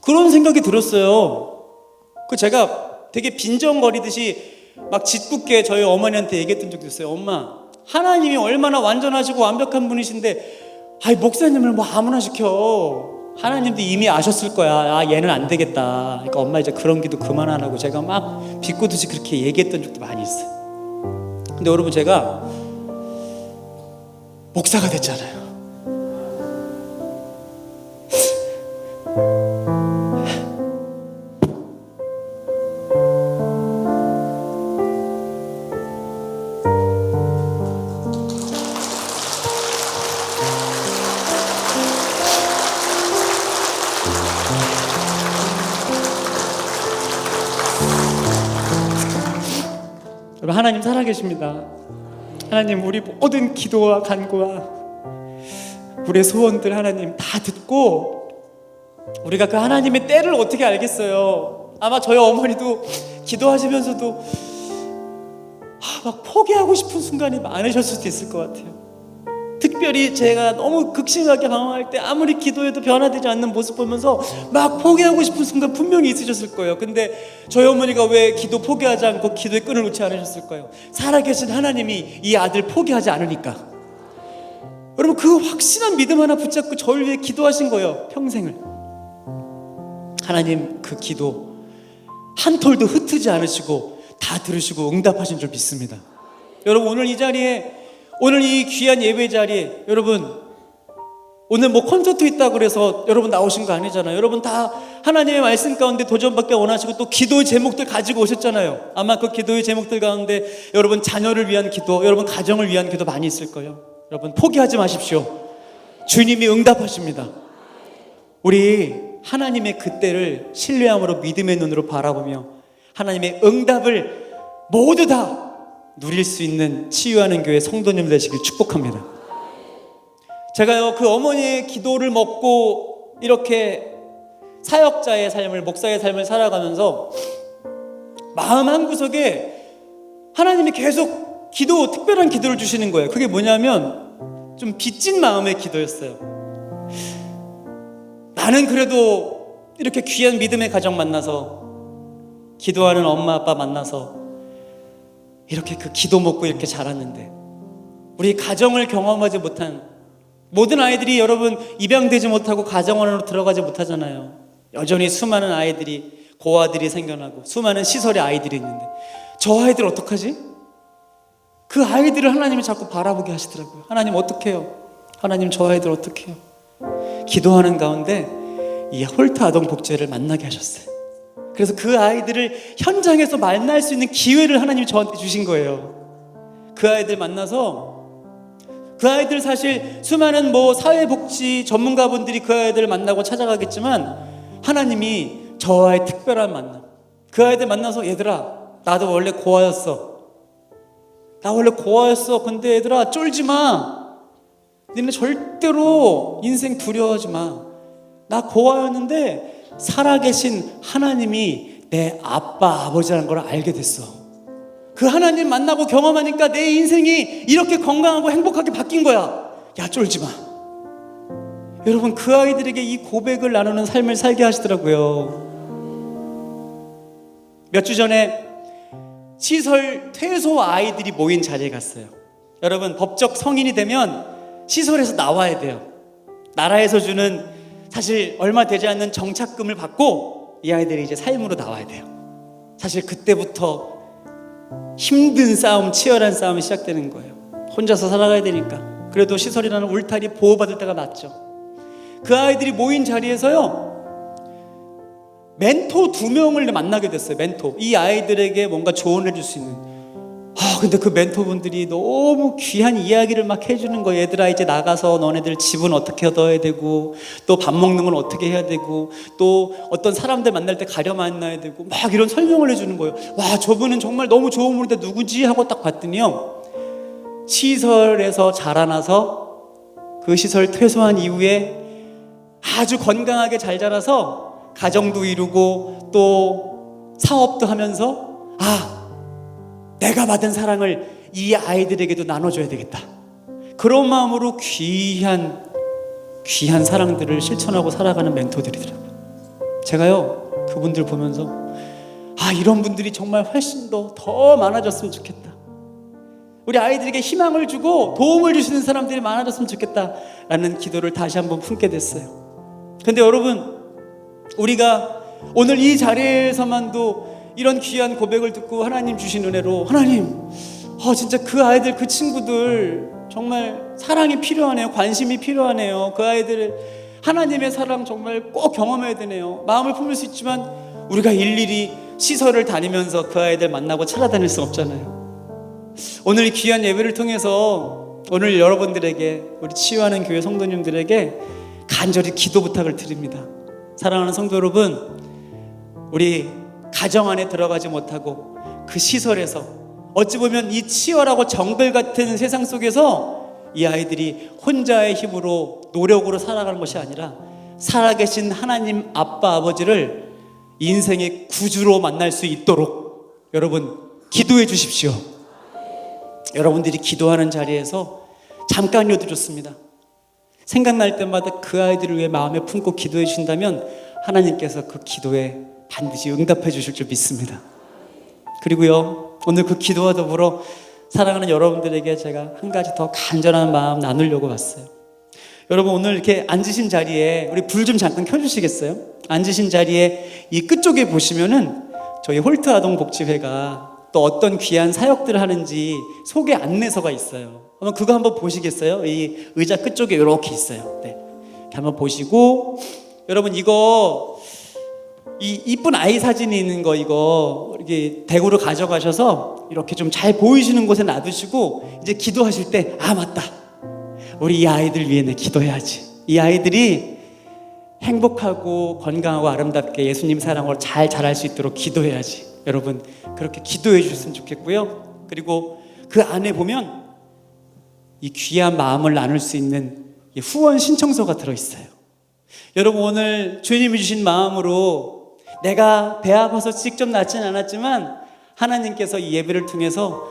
그런 생각이 들었어요. 그 제가 되게 빈정거리듯이 막 짓궂게 저희 어머니한테 얘기했던 적도 있어요. 엄마, 하나님이 얼마나 완전하시고 완벽한 분이신데 목사님을 뭐 아무나 시켜. 하나님도 이미 아셨을 거야. 얘는 안 되겠다. 그러니까 엄마 이제 그런 기도 그만하라고 제가 막 비꼬듯이 그렇게 얘기했던 적도 많이 있어요. 근데 여러분 제가 목사가 됐잖아요. 여러분 하나님 살아계십니다. 하나님 우리 모든 기도와 간구와 우리의 소원들 하나님 다 듣고 우리가 그 하나님의 때를 어떻게 알겠어요. 아마 저희 어머니도 기도하시면서도 막 포기하고 싶은 순간이 많으실 수도 있을 것 같아요. 특별히 제가 너무 극심하게 방황할 때 아무리 기도해도 변화되지 않는 모습 보면서 막 포기하고 싶은 순간 분명히 있으셨을 거예요. 근데 저희 어머니가 왜 기도 포기하지 않고 기도의 끈을 놓지 않으셨을까요? 살아계신 하나님이 이 아들 포기하지 않으니까. 여러분 그 확신한 믿음 하나 붙잡고 저를 위해 기도하신 거예요. 평생을. 하나님 그 기도 한 톨도 흩트지 않으시고 다 들으시고 응답하신 줄 믿습니다. 여러분 오늘 이 자리에 오늘 이 귀한 예배 자리에 여러분 오늘 뭐 콘서트 있다고 그래서 여러분 나오신 거 아니잖아요. 여러분 다 하나님의 말씀 가운데 도전받기 원하시고 또 기도의 제목들 가지고 오셨잖아요. 아마 그 기도의 제목들 가운데 여러분 자녀를 위한 기도, 여러분 가정을 위한 기도 많이 있을 거예요. 여러분 포기하지 마십시오. 주님이 응답하십니다. 우리 하나님의 그때를 신뢰함으로 믿음의 눈으로 바라보며 하나님의 응답을 모두 다 누릴 수 있는 치유하는 교회 성도님 되시길 축복합니다. 제가요, 그 어머니의 기도를 먹고 이렇게 사역자의 삶을, 목사의 삶을 살아가면서 마음 한구석에 하나님이 계속 특별한 기도를 주시는 거예요. 그게 뭐냐면 좀 빚진 마음의 기도였어요. 나는 그래도 이렇게 귀한 믿음의 가정 만나서 기도하는 엄마 아빠 만나서 이렇게 그 기도 먹고 이렇게 자랐는데 우리 가정을 경험하지 못한 모든 아이들이 여러분 입양되지 못하고 가정 안으로 들어가지 못하잖아요. 여전히 수많은 아이들이 고아들이 생겨나고 수많은 시설에 아이들이 있는데 저 아이들 어떡하지? 그 아이들을 하나님이 자꾸 바라보게 하시더라고요. 하나님 어떡해요? 하나님 저 아이들 어떡해요? 기도하는 가운데 이 홀트 아동 복지회를 만나게 하셨어요. 그래서 그 아이들을 현장에서 만날 수 있는 기회를 하나님이 저한테 주신 거예요. 그 아이들 만나서 그 아이들 사실 수많은 뭐 사회복지 전문가분들이 그 아이들을 만나고 찾아가겠지만 하나님이 저와의 특별한 만남, 그 아이들 만나서 얘들아 나도 원래 고아였어. 나 원래 고아였어. 근데 얘들아 쫄지 마. 니네 절대로 인생 두려워하지 마. 나 고아였는데 살아계신 하나님이 내 아빠 아버지라는 걸 알게 됐어. 그 하나님 만나고 경험하니까 내 인생이 이렇게 건강하고 행복하게 바뀐 거야. 야 쫄지 마. 여러분 그 아이들에게 이 고백을 나누는 삶을 살게 하시더라고요. 몇 주 전에 시설 퇴소 아이들이 모인 자리에 갔어요. 여러분 법적 성인이 되면 시설에서 나와야 돼요. 나라에서 주는 사실 얼마 되지 않는 정착금을 받고 이 아이들이 이제 삶으로 나와야 돼요. 사실 그때부터 힘든 싸움, 치열한 싸움이 시작되는 거예요. 혼자서 살아가야 되니까. 그래도 시설이라는 울타리 보호받을 때가 낫죠. 그 아이들이 모인 자리에서요 멘토 2명을 만나게 됐어요. 멘토. 이 아이들에게 뭔가 조언을 해줄 수 있는. 근데 그 멘토분들이 너무 귀한 이야기를 막 해주는 거예요. 얘들아 이제 나가서 너네들 집은 어떻게 얻어야 되고 또 밥 먹는 건 어떻게 해야 되고 또 어떤 사람들 만날 때 가려 만나야 되고 막 이런 설명을 해주는 거예요. 와 저분은 정말 너무 좋은 분인데 누구지 하고 딱 봤더니요 시설에서 자라나서 그 시설 퇴소한 이후에 아주 건강하게 잘 자라서 가정도 이루고 또 사업도 하면서 내가 받은 사랑을 이 아이들에게도 나눠줘야 되겠다. 그런 마음으로 귀한 사랑들을 실천하고 살아가는 멘토들이더라고요. 제가요 그분들 보면서 이런 분들이 정말 훨씬 더 많아졌으면 좋겠다. 우리 아이들에게 희망을 주고 도움을 주시는 사람들이 많아졌으면 좋겠다라는 기도를 다시 한번 품게 됐어요. 근데 여러분 우리가 오늘 이 자리에서만도 이런 귀한 고백을 듣고 하나님 주신 은혜로 하나님 진짜 그 아이들 그 친구들 정말 사랑이 필요하네요. 관심이 필요하네요. 그 아이들 하나님의 사랑 정말 꼭 경험해야 되네요. 마음을 품을 수 있지만 우리가 일일이 시설을 다니면서 그 아이들 만나고 찾아다닐 수 없잖아요. 오늘 이 귀한 예배를 통해서 오늘 여러분들에게 우리 치유하는 교회 성도님들에게 간절히 기도 부탁을 드립니다. 사랑하는 성도 여러분, 우리 가정 안에 들어가지 못하고 그 시설에서 어찌 보면 이 치열하고 정글 같은 세상 속에서 이 아이들이 혼자의 힘으로 노력으로 살아가는 것이 아니라 살아계신 하나님 아빠 아버지를 인생의 구주로 만날 수 있도록 여러분 기도해 주십시오. 여러분들이 기도하는 자리에서 잠깐이라도 좋습니다. 생각날 때마다 그 아이들을 위해 마음에 품고 기도해 주신다면 하나님께서 그 기도에 반드시 응답해 주실 줄 믿습니다. 그리고요 오늘 그 기도와 더불어 사랑하는 여러분들에게 제가 한 가지 더 간절한 마음 나누려고 왔어요. 여러분 오늘 이렇게 앉으신 자리에 우리 불 좀 잠깐 켜주시겠어요? 앉으신 자리에 이 끝쪽에 보시면은 저희 홀트 아동 복지회가 또 어떤 귀한 사역들을 하는지 소개 안내서가 있어요. 그럼 그거 한번 보시겠어요? 이 의자 끝쪽에 이렇게 있어요. 네. 한번 보시고, 여러분 이거 이 이쁜 아이 사진이 있는 거 이거 이렇게 댁으로 가져가셔서 이렇게 좀 잘 보이시는 곳에 놔두시고 이제 기도하실 때, 아 맞다, 우리 이 아이들 위해 내 기도해야지. 이 아이들이 행복하고 건강하고 아름답게 예수님 사랑으로 잘 자랄 수 있도록 기도해야지. 여러분 그렇게 기도해 주셨으면 좋겠고요. 그리고 그 안에 보면 이 귀한 마음을 나눌 수 있는 이 후원 신청서가 들어있어요. 여러분 오늘 주님이 주신 마음으로 내가 배 아파서 직접 낳진 않았지만 하나님께서 이 예배를 통해서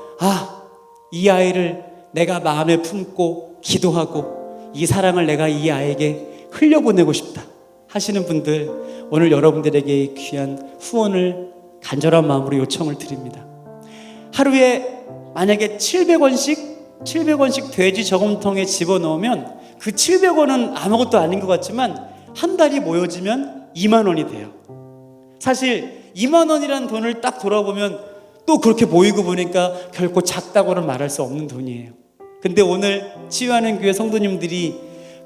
이 아이를 내가 마음에 품고 기도하고 이 사랑을 내가 이 아이에게 흘려보내고 싶다 하시는 분들, 오늘 여러분들에게 귀한 후원을 간절한 마음으로 요청을 드립니다. 하루에 만약에 700원씩 돼지 저금통에 집어넣으면 그 700원은 아무것도 아닌 것 같지만 한 달이 모여지면 2만 원이 돼요. 사실 2만 원이라는 돈을 딱 돌아보면 또 그렇게 보이고 보니까 결코 작다고는 말할 수 없는 돈이에요. 근데 오늘 치유하는 교회 성도님들이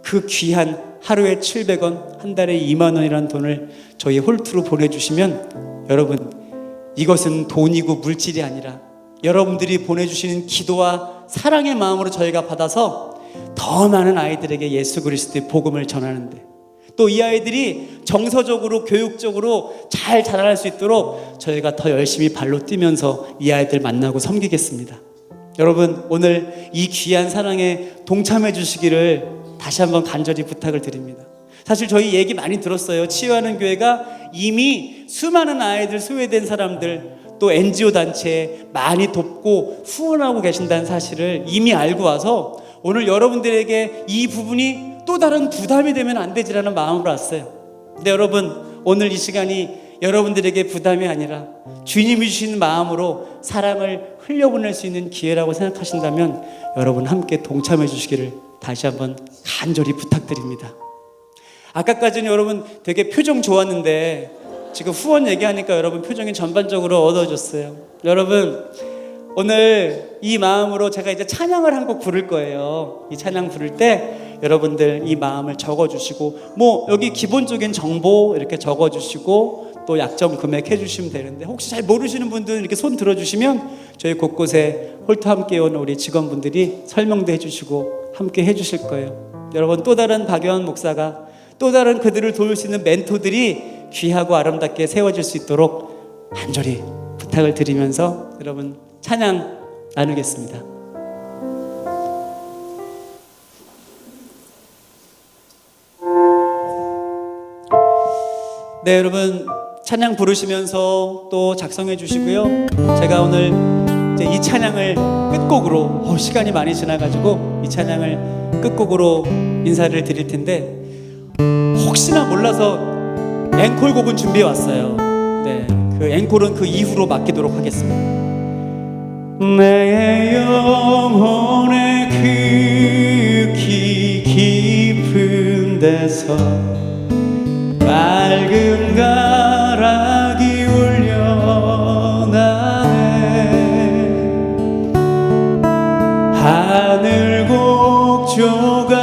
그 귀한 하루에 700원, 한 달에 2만 원이라는 돈을 저희 홀트로 보내주시면, 여러분 이것은 돈이고 물질이 아니라 여러분들이 보내주시는 기도와 사랑의 마음으로 저희가 받아서 더 많은 아이들에게 예수 그리스도의 복음을 전하는데, 또 이 아이들이 정서적으로 교육적으로 잘 자랄 수 있도록 저희가 더 열심히 발로 뛰면서 이 아이들 만나고 섬기겠습니다. 여러분 오늘 이 귀한 사랑에 동참해 주시기를 다시 한번 간절히 부탁을 드립니다. 사실 저희 얘기 많이 들었어요. 치유하는 교회가 이미 수많은 아이들, 소외된 사람들, 또 NGO 단체에 많이 돕고 후원하고 계신다는 사실을 이미 알고 와서 오늘 여러분들에게 이 부분이 또 다른 부담이 되면 안 되지라는 마음으로 왔어요. 근데 여러분 오늘 이 시간이 여러분들에게 부담이 아니라 주님이 주신 마음으로 사랑을 흘려보낼 수 있는 기회라고 생각하신다면 여러분 함께 동참해 주시기를 다시 한번 간절히 부탁드립니다. 아까까지는 여러분 되게 표정 좋았는데 지금 후원 얘기하니까 여러분 표정이 전반적으로 어두워졌어요. 여러분 오늘 이 마음으로 제가 이제 찬양을 한 곡 부를 거예요. 이 찬양 부를 때 여러분들 이 마음을 적어주시고, 뭐 여기 기본적인 정보 이렇게 적어주시고 또 약정 금액 해주시면 되는데, 혹시 잘 모르시는 분들은 이렇게 손 들어주시면 저희 곳곳에 홀트 함께 온 우리 직원분들이 설명도 해주시고 함께 해주실 거예요. 여러분 또 다른 박요한 목사가, 또 다른 그들을 도울 수 있는 멘토들이 귀하고 아름답게 세워질 수 있도록 간절히 부탁을 드리면서 여러분 찬양 나누겠습니다. 네, 여러분 찬양 부르시면서 또 작성해 주시고요. 제가 오늘 이제 이 찬양을 끝곡으로, 시간이 많이 지나가지고 이 찬양을 끝곡으로 인사를 드릴 텐데, 혹시나 몰라서 앵콜곡은 준비해 왔어요. 네, 그 앵콜은 그 이후로 맡기도록 하겠습니다. 내 영혼의 그 깊은 데서 맑은 가락이 울려나네. 하늘 곡조가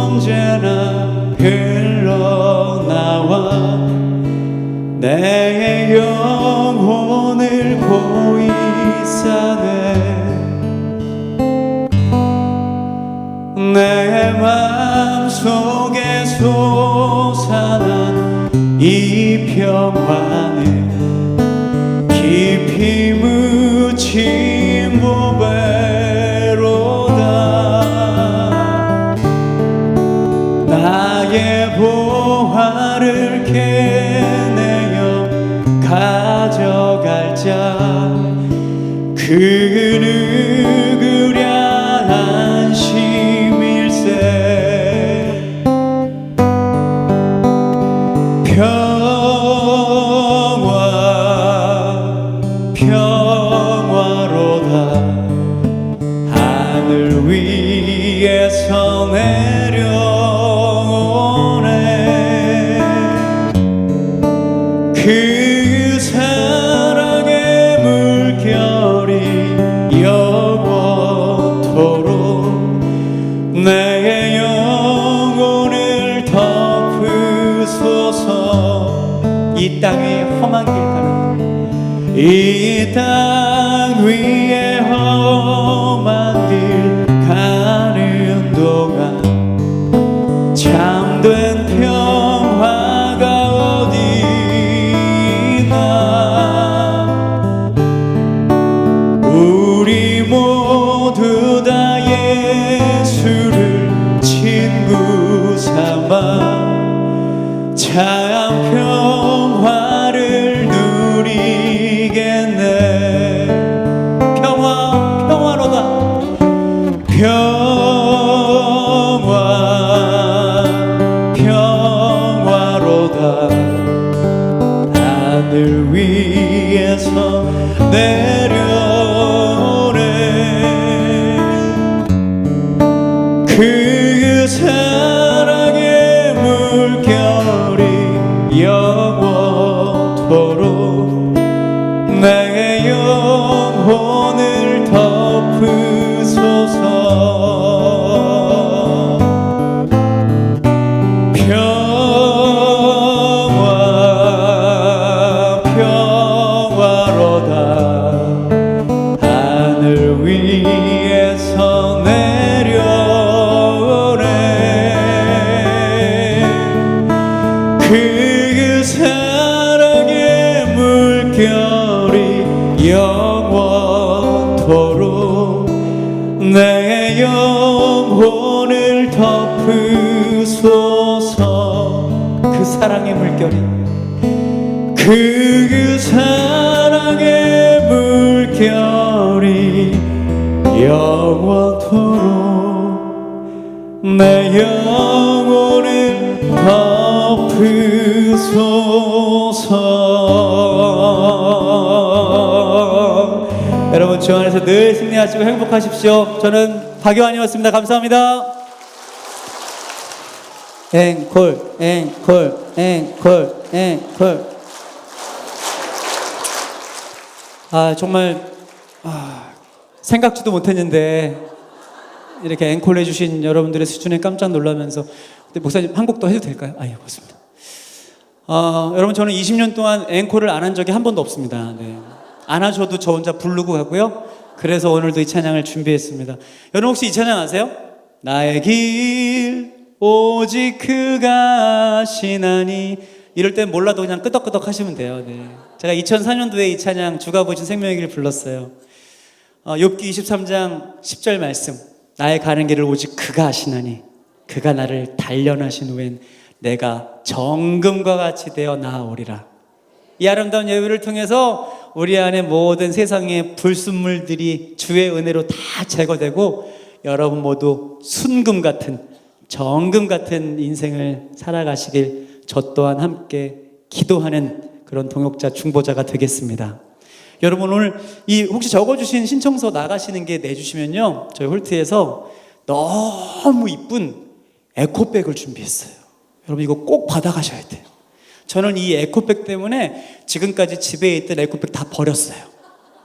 언제나 흘러나와 내 영혼을 고이 싸네. 내 맘속에 솟아난 이 평화는 깊이 묻힌 보배로다. 나의 보화를 캐내어 가져갈 자, 그 누구랴 안심일세. 평화로다. 하늘 위에서 내려오네. 그 사랑의 물결이 영원 이 땅 위에 험한 길 가는 동안 참된 평화가 어디 있나. 우리 모두 다 예수를 친구 삼아 참 평화를 누리겠네. 평화로다. 평화로다. 하늘 위에서 내려오네. 그 사랑의 물결이 영원토록 내 영혼을 덮으소서. 평화로다. 하늘 위에서 내려오네. 그 사랑의 물결이 영원토록 내 영혼을 덮으소서. 그 사랑의 물결이, 그 사랑의 물결이 영원토록 내 영혼을 덮으소서. 여러분 주 안에서 늘 승리하시고 행복하십시오. 저는 박요한이었습니다. 감사합니다. 앵콜 앵콜 앵콜 앵콜. 정말 생각지도 못했는데 이렇게 앵콜 해주신 여러분들의 수준에 깜짝 놀라면서, 근데 목사님 한 곡 더 해도 될까요? 예, 고맙습니다. 여러분 저는 20년 동안 앵콜을 안 한 적이 한 번도 없습니다. 네. 안 하셔도 저 혼자 부르고 가고요. 그래서 오늘도 이 찬양을 준비했습니다. 여러분 혹시 이 찬양 아세요? 나의 길 오직 그가 아시나니. 이럴 땐 몰라도 그냥 끄덕끄덕 하시면 돼요. 네. 제가 2004년도에 이 찬양 주가 보신 생명의 길을 불렀어요. 욥기 23장 10절 말씀. 나의 가는 길을 오직 그가 아시나니 그가 나를 단련하신 후엔 내가 정금과 같이 되어 나아오리라. 이 아름다운 예배를 통해서 우리 안에 모든 세상의 불순물들이 주의 은혜로 다 제거되고 여러분 모두 순금 같은 정금 같은 인생을 살아가시길 저 또한 함께 기도하는 그런 동역자 중보자가 되겠습니다. 여러분 오늘 이 혹시 적어주신 신청서 나가시는 게 내주시면요, 저희 홀트에서 너무 이쁜 에코백을 준비했어요. 여러분 이거 꼭 받아가셔야 돼요. 저는 이 에코백 때문에 지금까지 집에 있던 에코백 다 버렸어요.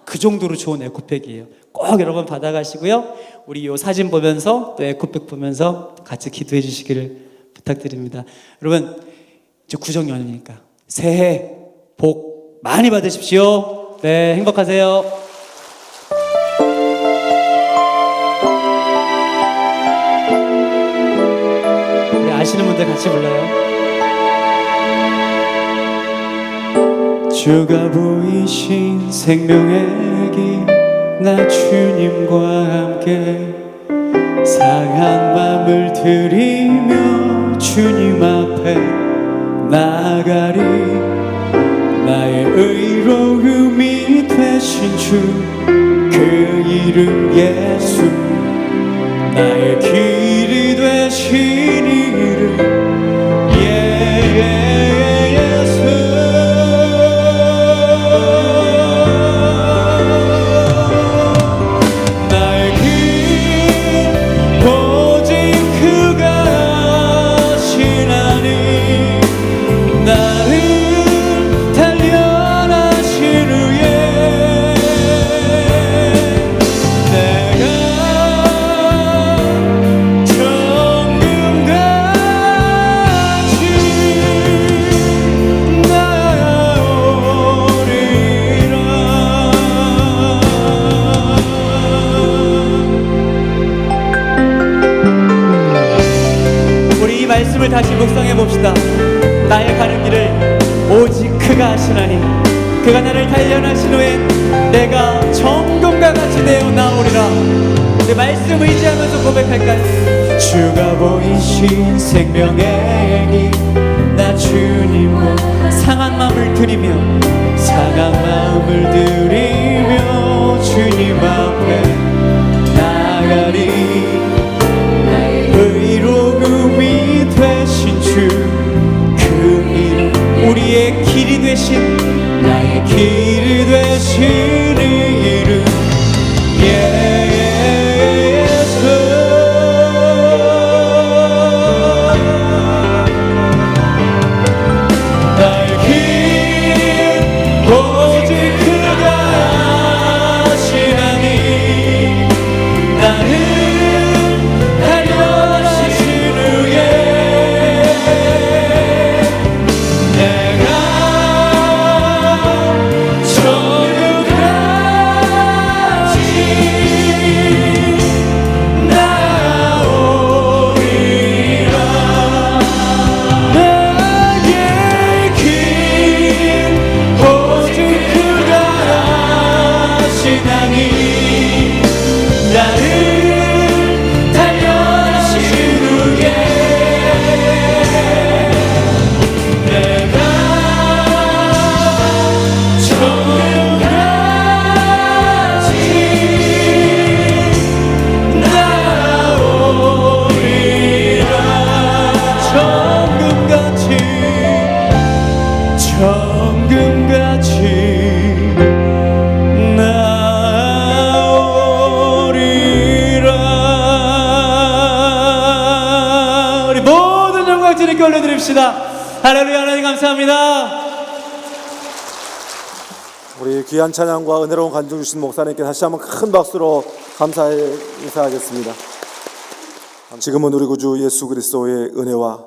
그 정도로 좋은 에코백이에요. 꼭 여러분 받아가시고요, 우리 이 사진 보면서 또 에코백 보면서 같이 기도해 주시기를 부탁드립니다. 여러분 이제 구정연이니까 새해 복 많이 받으십시오. 네, 행복하세요. 우리 아시는 분들 같이 불러요. 주가 보이신 생명의 길, 나 주님과 함께 상한 맘을 들이며 주님 앞에 나가리. 나의 의로움이 되신 주, 그 이름 예수. 나의 길이 되신 이름 예수. 나의 길 오직 그가 아시나니 나를 정금과 다시 묵상해 봅시다. 나의 가는 길을 오직 그가 아시나니 그가 나를 단련하신 후엔 내가 정금과 같이 되어 나오리라. 내 말씀 의지하면서 고백할까요? 주가 보이신 생명의 길나 주님과 상한 마음을 드리며 주님 앞에 나가리. 의로움이 되신 주 그 이름 우리의 길이 되신 나의 길이 되신 이름 예수. 나의 길 오직 그가 아시나니 나를 주님께 올려드립시다. 할렐루야. 하나님 감사합니다. 우리 귀한 찬양과 은혜로운 간증 주신 목사님께 다시 한번 큰 박수로 감사의 인사하겠습니다. 지금은 우리 구주 예수 그리스도의 은혜와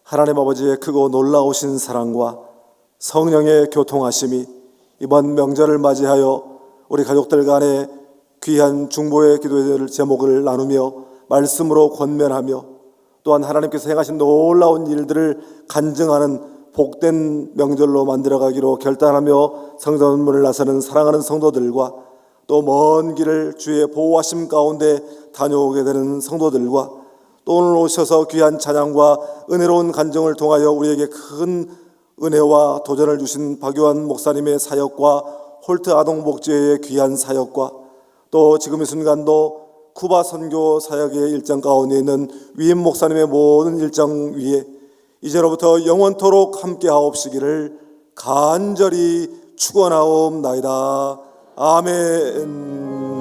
하나님 아버지의 크고 놀라우신 사랑과 성령의 교통하심이 이번 명절을 맞이하여 우리 가족들 간에 귀한 중보의 기도의 제목을 나누며 말씀으로 권면하며 또한 하나님께서 행하신 놀라운 일들을 간증하는 복된 명절로 만들어가기로 결단하며 성전문을 나서는 사랑하는 성도들과 또 먼 길을 주의 보호하심 가운데 다녀오게 되는 성도들과 또 오늘 오셔서 귀한 찬양과 은혜로운 간증을 통하여 우리에게 큰 은혜와 도전을 주신 박요한 목사님의 사역과 홀트 아동복지회의 귀한 사역과 또 지금 이 순간도 쿠바 선교 사역의 일정 가운데 있는 위임 목사님의 모든 일정 위에 이제로부터 영원토록 함께 하옵시기를 간절히 축원하옵나이다. 아멘.